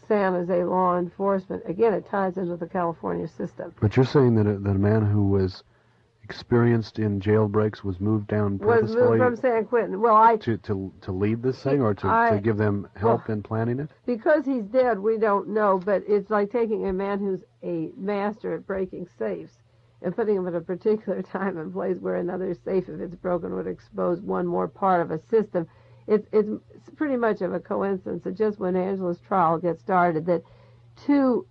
[SPEAKER 3] San Jose law enforcement. Again, it ties into the California system.
[SPEAKER 2] But you're saying that a man who was experienced in jailbreaks was moved down purposefully?
[SPEAKER 3] Was moved from San Quentin. Well,
[SPEAKER 2] to lead this thing, or to give them help in planning it?
[SPEAKER 3] Because he's dead, we don't know, but it's like taking a man who's a master at breaking safes and putting him at a particular time and place where another safe, if it's broken, would expose one more part of a system. It's pretty much of a coincidence that just when Angela's trial gets started, that two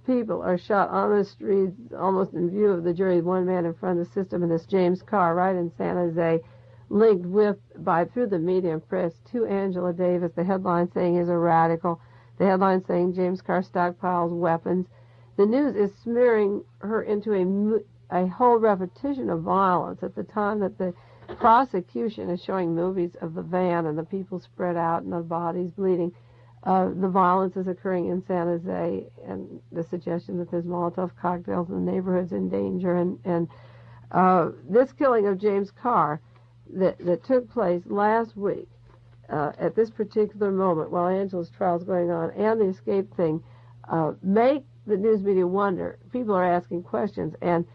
[SPEAKER 3] people are shot on the streets, almost in view of the jury, one man in front of the system, and this James Carr right in San Jose, linked through the media and press to Angela Davis, the headline saying he's a radical, the headline saying James Carr stockpiles weapons. The news is smearing her into a whole repetition of violence at the time that the prosecution is showing movies of the van and the people spread out and the bodies bleeding. The violence is occurring in San Jose, and the suggestion that there's Molotov cocktails in the neighborhood's in danger. And this killing of James Carr that took place last week at this particular moment while Angela's trial is going on, and the escape thing, make the news media wonder. People are asking questions, and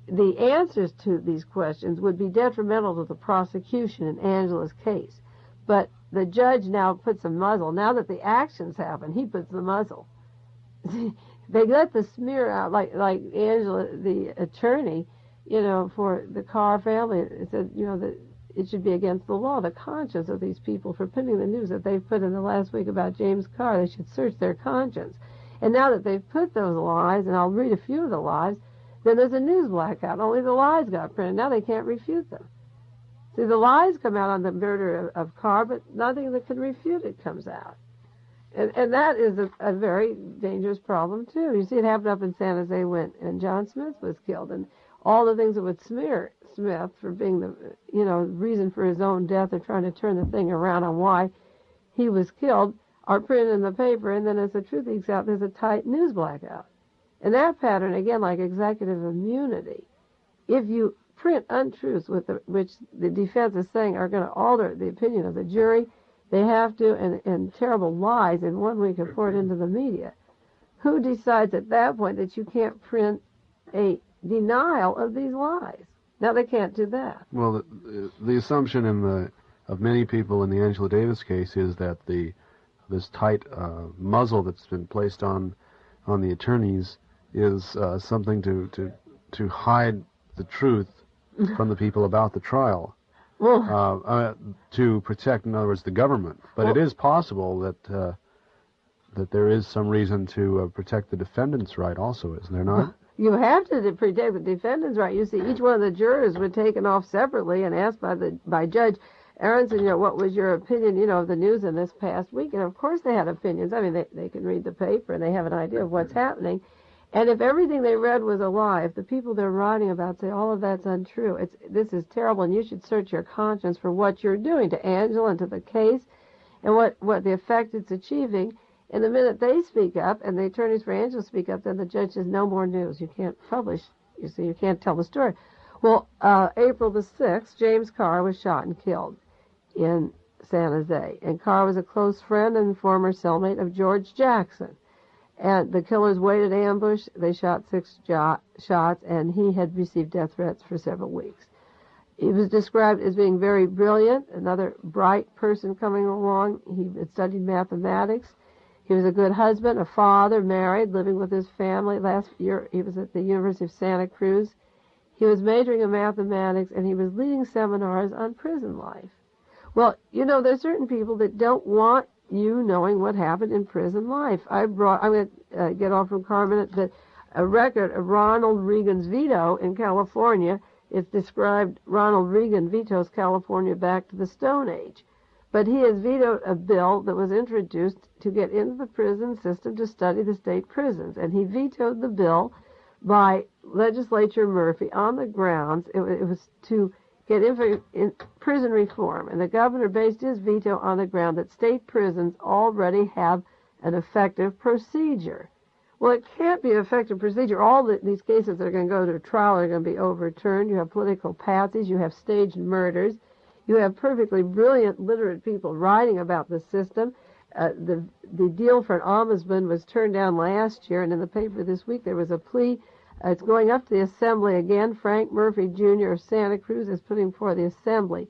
[SPEAKER 3] the answers to these questions would be detrimental to the prosecution in Angela's case. But the judge now puts a muzzle. Now that the actions happen, he puts the muzzle. They let the smear out, like Angela, the attorney, for the Carr family, it said, that it should be against the law, the conscience of these people, for putting the news that they've put in the last week about James Carr. They should search their conscience. And now that they've put those lies, and I'll read a few of the lies, then there's a news blackout. Only the lies got printed. Now they can't refute them. See, the lies come out on the murder of Carr, but nothing that can refute it comes out. And that is a very dangerous problem, too. You see it happened up in San Jose when John Smith was killed, and all the things that would smear Smith for being the, reason for his own death or trying to turn the thing around on why he was killed are printed in the paper, and then as the truth leaks out, there's a tight news blackout. And that pattern, again, like executive immunity, if you print untruths which the defense is saying are going to alter the opinion of the jury, they have to, and terrible lies in 1 week and pour it into the media. Who decides at that point that you can't print a denial of these lies? Now they can't do that.
[SPEAKER 2] Well, the assumption of many people in the Angela Davis case is that this tight muzzle that's been placed on the attorneys is something to hide the truth from the people about the trial, to protect, in other words, the government. But it is possible that there is some reason to protect the defendant's right also, isn't there not?
[SPEAKER 3] You have to protect the defendant's right. You see, each one of the jurors were taken off separately and asked by Judge Aronson, what was your opinion, of the news in this past week? And of course they had opinions. I mean, they can read the paper and they have an idea of what's happening. And if everything they read was a lie, if the people they're writing about say all of that's untrue, this is terrible, and you should search your conscience for what you're doing to Angela and to the case and what the effect it's achieving. And the minute they speak up and the attorneys for Angela speak up, then the judge says no more news. You can't publish. You see, you can't tell the story. Well, April the 6th, James Carr was shot and killed in San Jose. And Carr was a close friend and former cellmate of George Jackson. And the killers waited ambush. They shot 6 shots, and he had received death threats for several weeks. He was described as being very brilliant, another bright person coming along. He had studied mathematics. He was a good husband, a father, married, living with his family. Last year, he was at the University of Santa Cruz. He was majoring in mathematics, and he was leading seminars on prison life. Well, there's certain people that don't want you knowing what happened in prison life. I'm going to get off from Carmen that a record of Ronald Reagan's veto in California. It's described Ronald Reagan vetoes California back to the Stone Age. But he has vetoed a bill that was introduced to get into the prison system to study the state prisons. And he vetoed the bill by Legislature Murphy on the grounds it was to get in prison reform. And the governor based his veto on the ground that state prisons already have an effective procedure. Well, it can't be an effective procedure. All these cases that are going to go to trial are going to be overturned. You have political patsies. You have staged murders. You have perfectly brilliant, literate people writing about the system. The deal for an ombudsman was turned down last year, and in the paper this week there was a plea It's going up to the Assembly again. Frank Murphy, Jr. of Santa Cruz is putting before the Assembly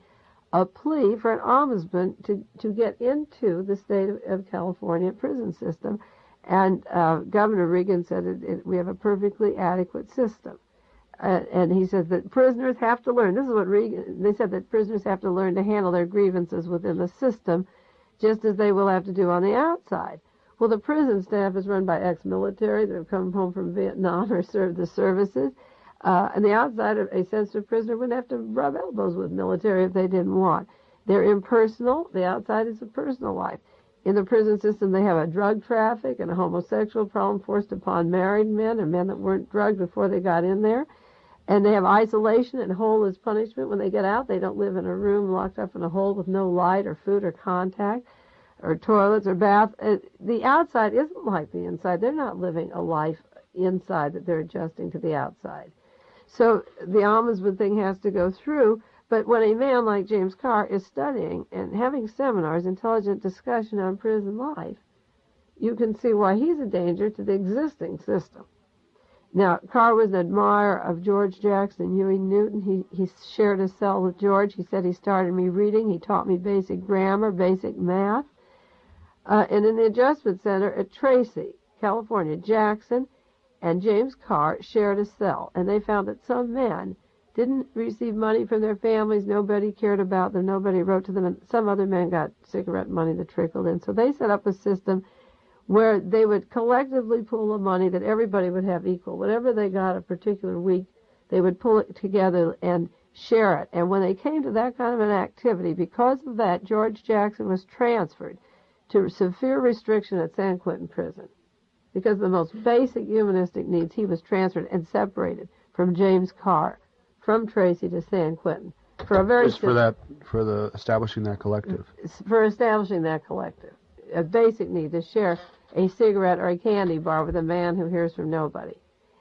[SPEAKER 3] a plea for an ombudsman to get into the state of California prison system. And Governor Reagan said we have a perfectly adequate system. And he says that prisoners have to learn. This is what Reagan, they said that prisoners have to learn to handle their grievances within the system, just as they will have to do on the outside. Well, the prison staff is run by ex-military that have come home from Vietnam or served the services. And the outside of a sensitive prisoner wouldn't have to rub elbows with military if they didn't want. They're impersonal. The outside is a personal life. In the prison system, they have a drug traffic and a homosexual problem forced upon married men and men that weren't drugged before they got in there. And they have isolation and hole as punishment. When they get out, they don't live in a room locked up in a hole with no light or food or contact or toilets or bath. The outside isn't like the inside. They're not living a life inside that they're adjusting to the outside. So the ombudsman thing has to go through. But when a man like James Carr is studying and having seminars, intelligent discussion on prison life, you can see why he's a danger to the existing system. Now, Carr was an admirer of George Jackson, Huey Newton. He shared a cell with George. He said he started me reading. He taught me basic grammar, basic math. And in the Adjustment Center at Tracy, California, Jackson and James Carr shared a cell. And they found that some men didn't receive money from their families. Nobody cared about them. Nobody wrote to them. And some other men got cigarette money that trickled in. So they set up a system where they would collectively pool the money that everybody would have equal. Whatever they got a particular week, they would pull it together and share it. And when they came to that kind of an activity, because of that, George Jackson was transferred to severe restriction at San Quentin Prison. Because of the most basic humanistic needs, he was transferred and separated from James Carr, from Tracy to San Quentin. For a very
[SPEAKER 2] Just for the establishing that collective.
[SPEAKER 3] For establishing that collective. A basic need to share a cigarette or a candy bar with a man who hears from nobody.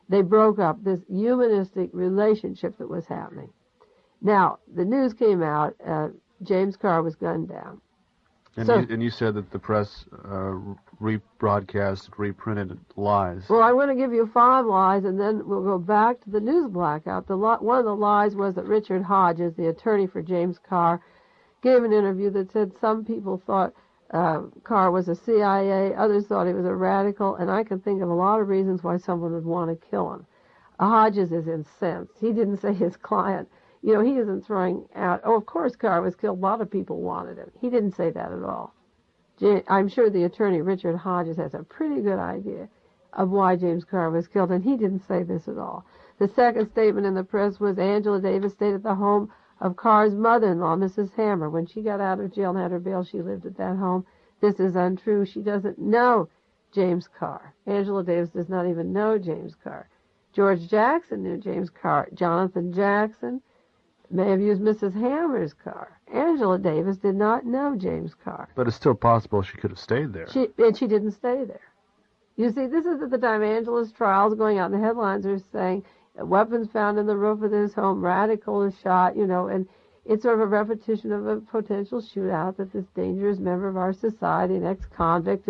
[SPEAKER 3] They broke up this humanistic relationship that was happening. Now, the news came out, James Carr was gunned down.
[SPEAKER 2] And you said that the press rebroadcast, reprinted lies.
[SPEAKER 3] Well, I'm going to give you 5 lies, and then we'll go back to the news blackout. One of the lies was that Richard Hodges, the attorney for James Carr, gave an interview that said some people thought Carr was a CIA, others thought he was a radical, and I can think of a lot of reasons why someone would want to kill him. Hodges is incensed. He didn't say his client. He isn't throwing out, of course Carr was killed. A lot of people wanted him. He didn't say that at all. I'm sure the attorney, Richard Hodges, has a pretty good idea of why James Carr was killed, and he didn't say this at all. The second statement in the press was Angela Davis stayed at the home of Carr's mother-in-law, Mrs. Hammer. When she got out of jail and had her bail, she lived at that home. This is untrue. She doesn't know James Carr. Angela Davis does not even know James Carr. George Jackson knew James Carr. Jonathan Jackson may have used Mrs. Hammer's car. Angela Davis did not know James Carr.
[SPEAKER 2] But it's still possible she could have stayed there.
[SPEAKER 3] She didn't stay there. You see, this is at the time Angela's trial is going out, and the headlines are saying weapons found in the roof of his home, radical is shot, and it's sort of a repetition of a potential shootout that this dangerous member of our society, an ex-convict,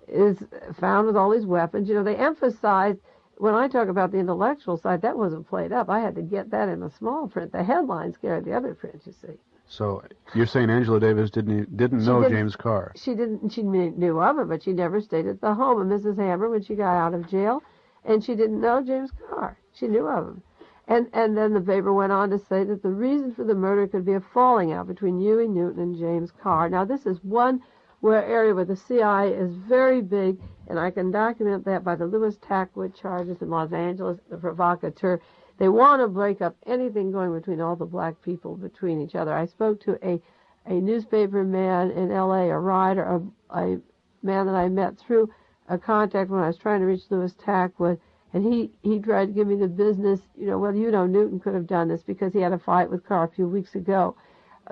[SPEAKER 3] is found with all these weapons. They emphasized, when I talk about the intellectual side, that wasn't played up. I had to get that in the small print. The headline scared the other print, you see.
[SPEAKER 2] So you're saying Angela Davis didn't know James Carr? She
[SPEAKER 3] knew of him, but she never stayed at the home of Mrs. Hammer when she got out of jail, and she didn't know James Carr. She knew of him. And then the paper went on to say that the reason for the murder could be a falling out between Huey Newton and James Carr. Now, this is one area where the CIA is very big, and I can document that by the Lewis Tackwood charges in Los Angeles, the Provocateur. They want to break up anything going between all the black people between each other. I spoke to a newspaper man in L.A., a writer, a man that I met through a contact when I was trying to reach Lewis Tackwood, and he tried to give me the business, Newton could have done this because he had a fight with Carr a few weeks ago.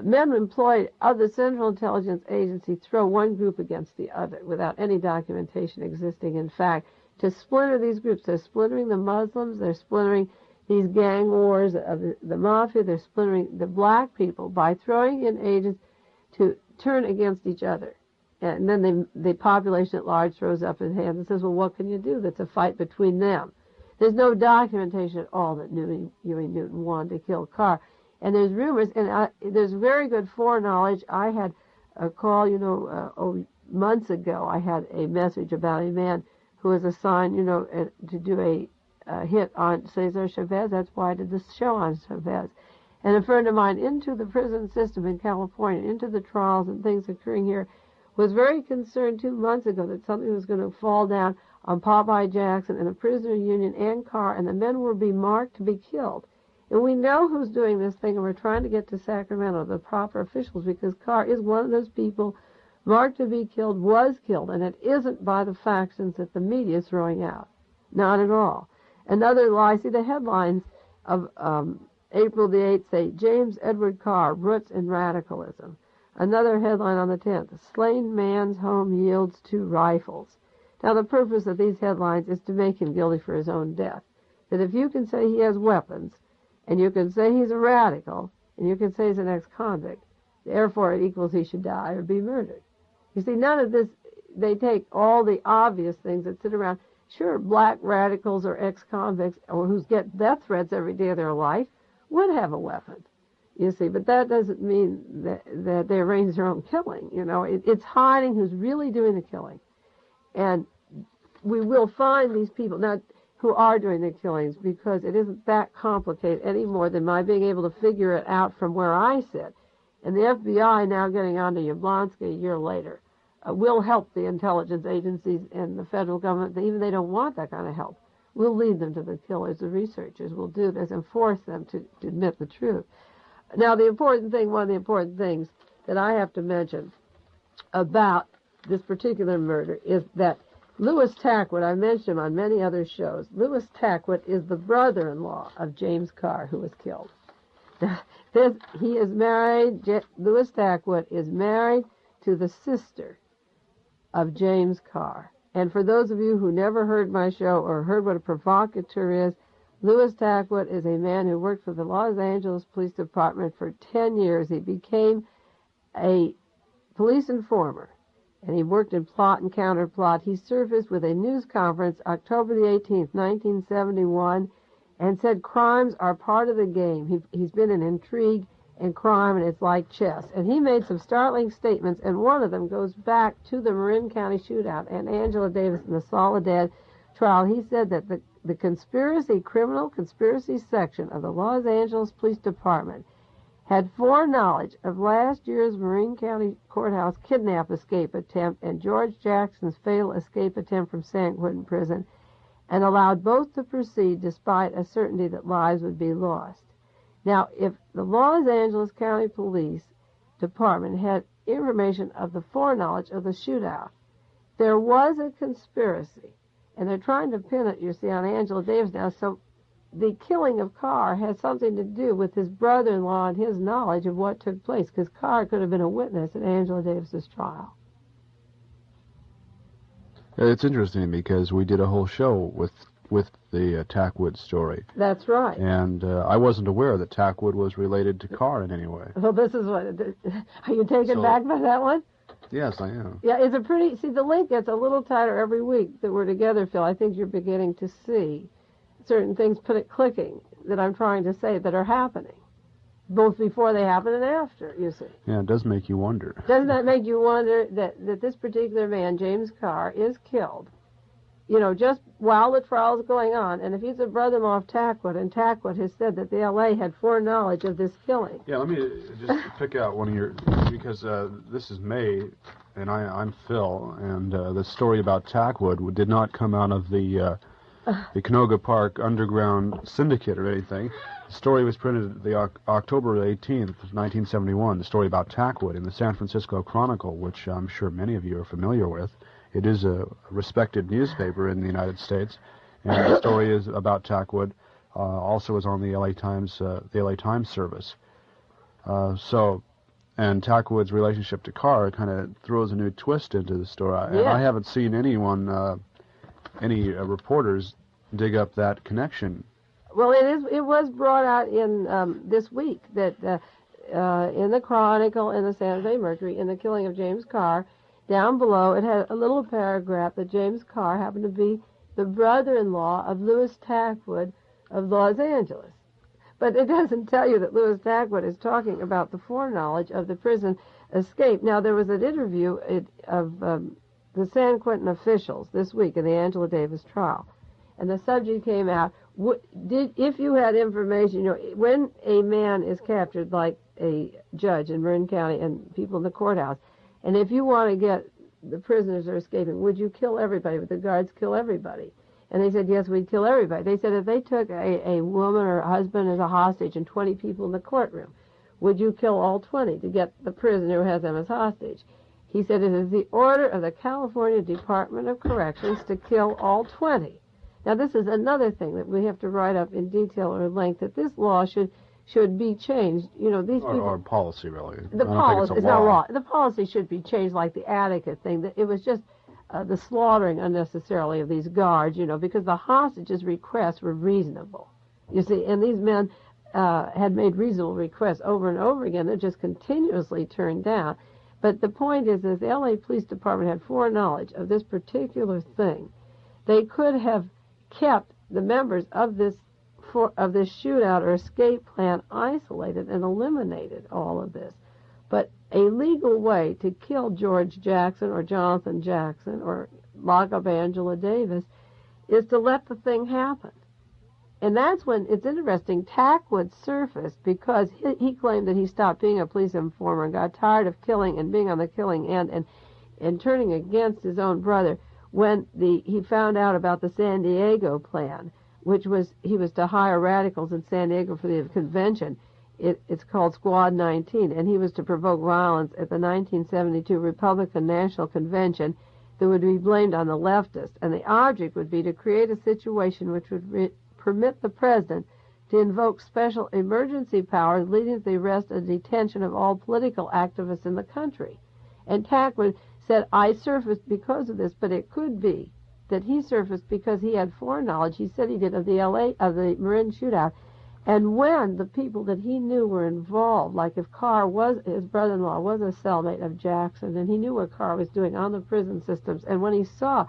[SPEAKER 3] Men employed of the Central Intelligence Agency throw one group against the other without any documentation existing. In fact, to splinter these groups, they're splintering the Muslims, they're splintering these gang wars of the mafia, they're splintering the black people by throwing in agents to turn against each other. And then the population at large throws up its hands and says, well, what can you do? That's a fight between them. There's no documentation at all that Huey Newton wanted to kill Carr. And there's rumors, and there's very good foreknowledge. I had a call, months ago. I had a message about a man who was assigned, to do a hit on Cesar Chavez. That's why I did this show on Chavez. And a friend of mine into the prison system in California, into the trials and things occurring here, was very concerned 2 months ago that something was going to fall down on Popeye Jackson and the prisoner union and Carr, and the men would be marked to be killed. And we know who's doing this thing, and we're trying to get to Sacramento, the proper officials, because Carr is one of those people marked to be killed, was killed, and it isn't by the factions that the media is throwing out. Not at all. Another lie, see the headlines of April the 8th say, James Edward Carr, Roots in Radicalism. Another headline on the 10th, slain man's home yields 2 rifles. Now the purpose of these headlines is to make him guilty for his own death. That if you can say he has weapons, and you can say he's a radical, and you can say he's an ex-convict, therefore it equals he should die or be murdered. You see, none of this, they take all the obvious things that sit around. Sure, black radicals or ex-convicts or who get death threats every day of their life would have a weapon, you see, but that doesn't mean that they arrange their own killing. It's hiding who's really doing the killing. And we will find these people now who are doing the killings, because it isn't that complicated any more than my being able to figure it out from where I sit. And the FBI now getting on to Yablonsky a year later will help the intelligence agencies and the federal government. Even they don't want that kind of help. We'll lead them to the killers. The researchers will do this and force them to admit the truth. Now, one of the important things that I have to mention about this particular murder is that Lewis Tackwood, I mentioned him on many other shows. Lewis Tackwood is the brother-in-law of James Carr, who was killed. He is married, Lewis Tackwood is married to the sister of James Carr. And for those of you who never heard my show or heard what a provocateur is, Lewis Tackwood is a man who worked for the Los Angeles Police Department for 10 years. He became a police informer, and he worked in plot and counterplot. He surfaced with a news conference October the 18th, 1971, and said crimes are part of the game. He's been in intrigue and crime, and it's like chess. And he made some startling statements, and one of them goes back to the Marin County shootout and Angela Davis and the Soledad trial. He said that the criminal conspiracy section of the Los Angeles Police Department had foreknowledge of last year's Marin County Courthouse kidnap escape attempt and George Jackson's fatal escape attempt from San Quentin Prison, and allowed both to proceed despite a certainty that lives would be lost. Now, if the Los Angeles County Police Department had information of the foreknowledge of the shootout, there was a conspiracy, and they're trying to pin it, you see, on Angela Davis now, so the killing of Carr has something to do with his brother-in-law and his knowledge of what took place, because Carr could have been a witness at Angela Davis's trial.
[SPEAKER 2] It's interesting because we did a whole show with the Tackwood story.
[SPEAKER 3] That's right.
[SPEAKER 2] And I wasn't aware that Tackwood was related to Carr in any way.
[SPEAKER 3] Well, this is what... Are you taken back by that one?
[SPEAKER 2] Yes, I am.
[SPEAKER 3] Yeah, it's a pretty... See, the link gets a little tighter every week that we're together, Phil. I think you're beginning to see certain things clicking that I'm trying to say that are happening, both before they happen and after, you see.
[SPEAKER 2] Yeah, it does make you wonder.
[SPEAKER 3] Doesn't that make you wonder that this particular man, James Carr, is killed, just while the trial is going on? And if he's a brother-in-law of Tackwood, and Tackwood has said that the L.A. had foreknowledge of this killing.
[SPEAKER 2] Yeah, let me just pick out one of your, because this is Mae, and I'm Phil, and the story about Tackwood did not come out of the Canoga Park Underground Syndicate or anything. The story was printed the October 18th, 1971, the story about Tackwood in the San Francisco Chronicle, which I'm sure many of you are familiar with. It is a respected newspaper in the United States, and the story is about Tackwood. Also is on the LA Times service. And Tackwood's relationship to Carr kind of throws a new twist into the story. Yeah. And I haven't seen anyone, any reporters dig up that connection.
[SPEAKER 3] Well, it was brought out in this week that in the Chronicle, in the San Jose Mercury, in the killing of James Carr, down below it had a little paragraph that James Carr happened to be the brother-in-law of Lewis Tackwood of Los Angeles. But it doesn't tell you that Lewis Tackwood is talking about the foreknowledge of the prison escape. Now, there was an interview of the San Quentin officials this week in the Angela Davis trial, and the subject came out, if you had information, when a man is captured, like a judge in Marin County and people in the courthouse, and if you want to get the prisoners are escaping, would you kill everybody? Would the guards kill everybody? And they said, yes, we'd kill everybody. They said, if they took a woman or a husband as a hostage and 20 people in the courtroom, would you kill all 20 to get the prisoner who has them as hostage? He said, it is the order of the California Department of Corrections to kill all 20. Now, this is another thing that we have to write up in detail or length, that this law should be changed. These people...
[SPEAKER 2] Or policy, really.
[SPEAKER 3] The policy, it's not law. The policy should be changed, like the Attica thing. That it was just the slaughtering unnecessarily of these guards, because the hostages' requests were reasonable. You see, and these men had made reasonable requests over and over again. They're just continuously turned down. But the point is, if the L.A. Police Department had foreknowledge of this particular thing, they could have kept the members of this shootout or escape plan isolated and eliminated all of this. But a legal way to kill George Jackson or Jonathan Jackson or lock up Angela Davis is to let the thing happen. And that's when it's interesting. Tackwood surfaced because he claimed that he stopped being a police informer and got tired of killing and being on the killing end and turning against his own brother when he found out about the San Diego plan, which was he was to hire radicals in San Diego for the convention. It's called Squad 19, and he was to provoke violence at the 1972 Republican National Convention that would be blamed on the leftists. And the object would be to create a situation which would permit the president to invoke special emergency powers leading to the arrest and detention of all political activists in the country. And Tackwood said, I surfaced because of this, but it could be that he surfaced because he had foreknowledge, he said he did, of the Marin shootout. And when the people that he knew were involved, like if Carr was, his brother-in-law was a cellmate of Jackson, and he knew what Carr was doing on the prison systems, and when he saw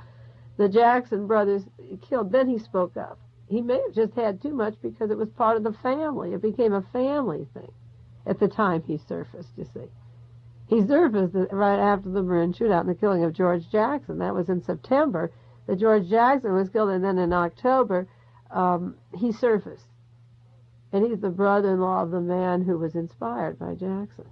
[SPEAKER 3] the Jackson brothers killed, then he spoke up. He may have just had too much because it was part of the family. It became a family thing at the time he surfaced, you see. He surfaced right after the Marin shootout and the killing of George Jackson. That was in September that George Jackson was killed, and then in October he surfaced. And he's the brother-in-law of the man who was inspired by Jackson.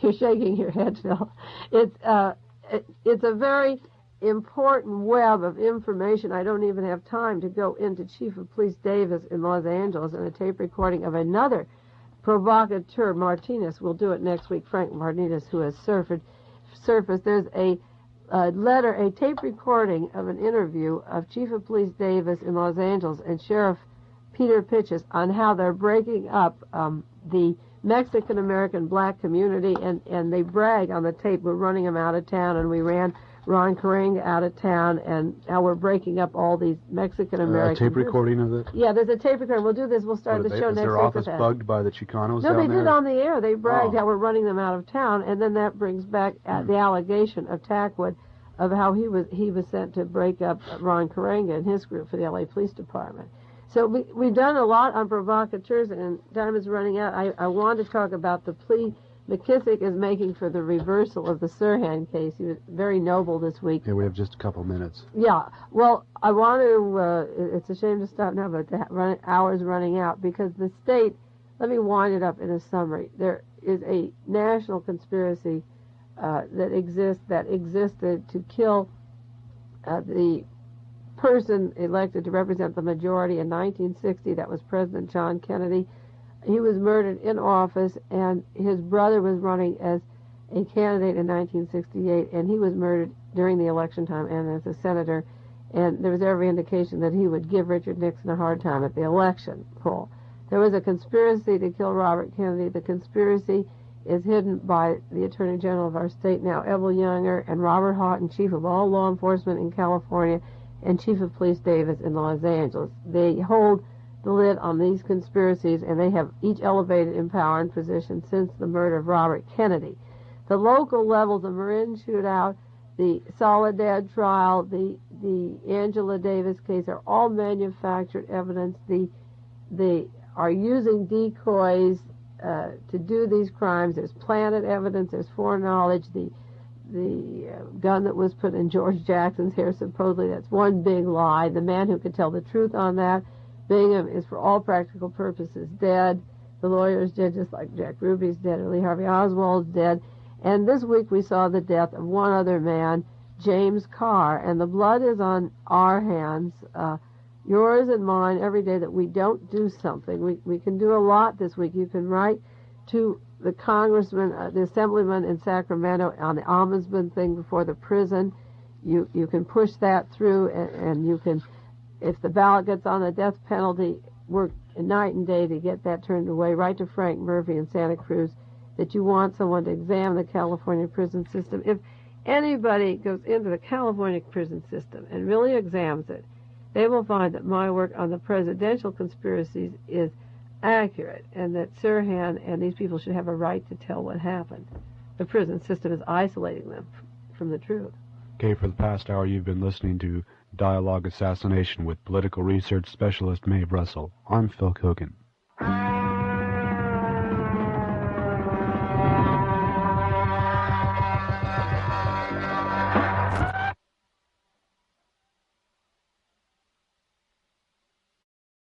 [SPEAKER 3] You're shaking your head, Phil. It's a very important web of information. I don't even have time to go into Chief of Police Davis in Los Angeles and a tape recording of another provocateur, Martinez. We'll do it next week, Frank Martinez, who has surfaced. There's a letter, a tape recording of an interview of Chief of Police Davis in Los Angeles and Sheriff Peter Pitches on how they're breaking up the Mexican-American black community, and they brag on the tape, we're running them out of town, and we ran Ron Karenga out of town, and now we're breaking up all these Mexican-American...
[SPEAKER 2] A tape recording of it?
[SPEAKER 3] Yeah, there's a tape recording. We'll do this. We'll start the show next week.
[SPEAKER 2] Is their office bugged by the Chicanos
[SPEAKER 3] down there? No, they did on the air. They bragged how we're running them out of town, and then that brings back the allegation of Tackwood of how he was sent to break up Ron Karenga and his group for the L.A. Police Department. So we've done a lot on provocateurs, and time is running out. I want to talk about the plea McKissick is making for the reversal of the Sirhan case. He was very noble this week.
[SPEAKER 2] Yeah, we have just a couple minutes.
[SPEAKER 3] Yeah. Well, I want to, it's a shame to stop now, but the hour's running out, because the state, let me wind it up in a summary. There is a national conspiracy that existed to kill the person elected to represent the majority in 1960. That was President John Kennedy. He was murdered in office, and his brother was running as a candidate in 1968, and he was murdered during the election time and as a senator, and there was every indication that he would give Richard Nixon a hard time at the election poll. There was a conspiracy to kill Robert Kennedy. The conspiracy is hidden by the Attorney General of our state now, Evelle Younger, and Robert Houghton, chief of all law enforcement in California, and Chief of Police Davis in Los Angeles. They hold the lid on these conspiracies, and they have each elevated in power and position since the murder of Robert Kennedy. The local levels, the Marin shootout, the Soledad trial, the Angela Davis case are all manufactured evidence. They are using decoys to do these crimes. There's planted evidence. There's foreknowledge. The gun that was put in George Jackson's hair, supposedly, that's one big lie. The man who could tell the truth on that, Bingham, is for all practical purposes dead. The lawyer's dead, just like Jack Ruby's dead, or Lee Harvey Oswald's dead. And this week we saw the death of one other man, James Carr, and the blood is on our hands, yours and mine, every day that we don't do something. We can do a lot this week. You can write to the congressman, the assemblyman in Sacramento on the ombudsman thing before the prison. You can push that through, and you can, if the ballot gets on the death penalty, work night and day to get that turned away. Write to Frank Murphy in Santa Cruz that you want someone to examine the California prison system. If anybody goes into the California prison system and really examines it, they will find that my work on the presidential conspiracies is accurate, and that Sirhan and these people should have a right to tell what happened. The prison system is isolating them from the truth.
[SPEAKER 2] Okay, for the past hour you've been listening to Dialog Assassination with political research specialist Mae Brussell. I'm Phil Kogan.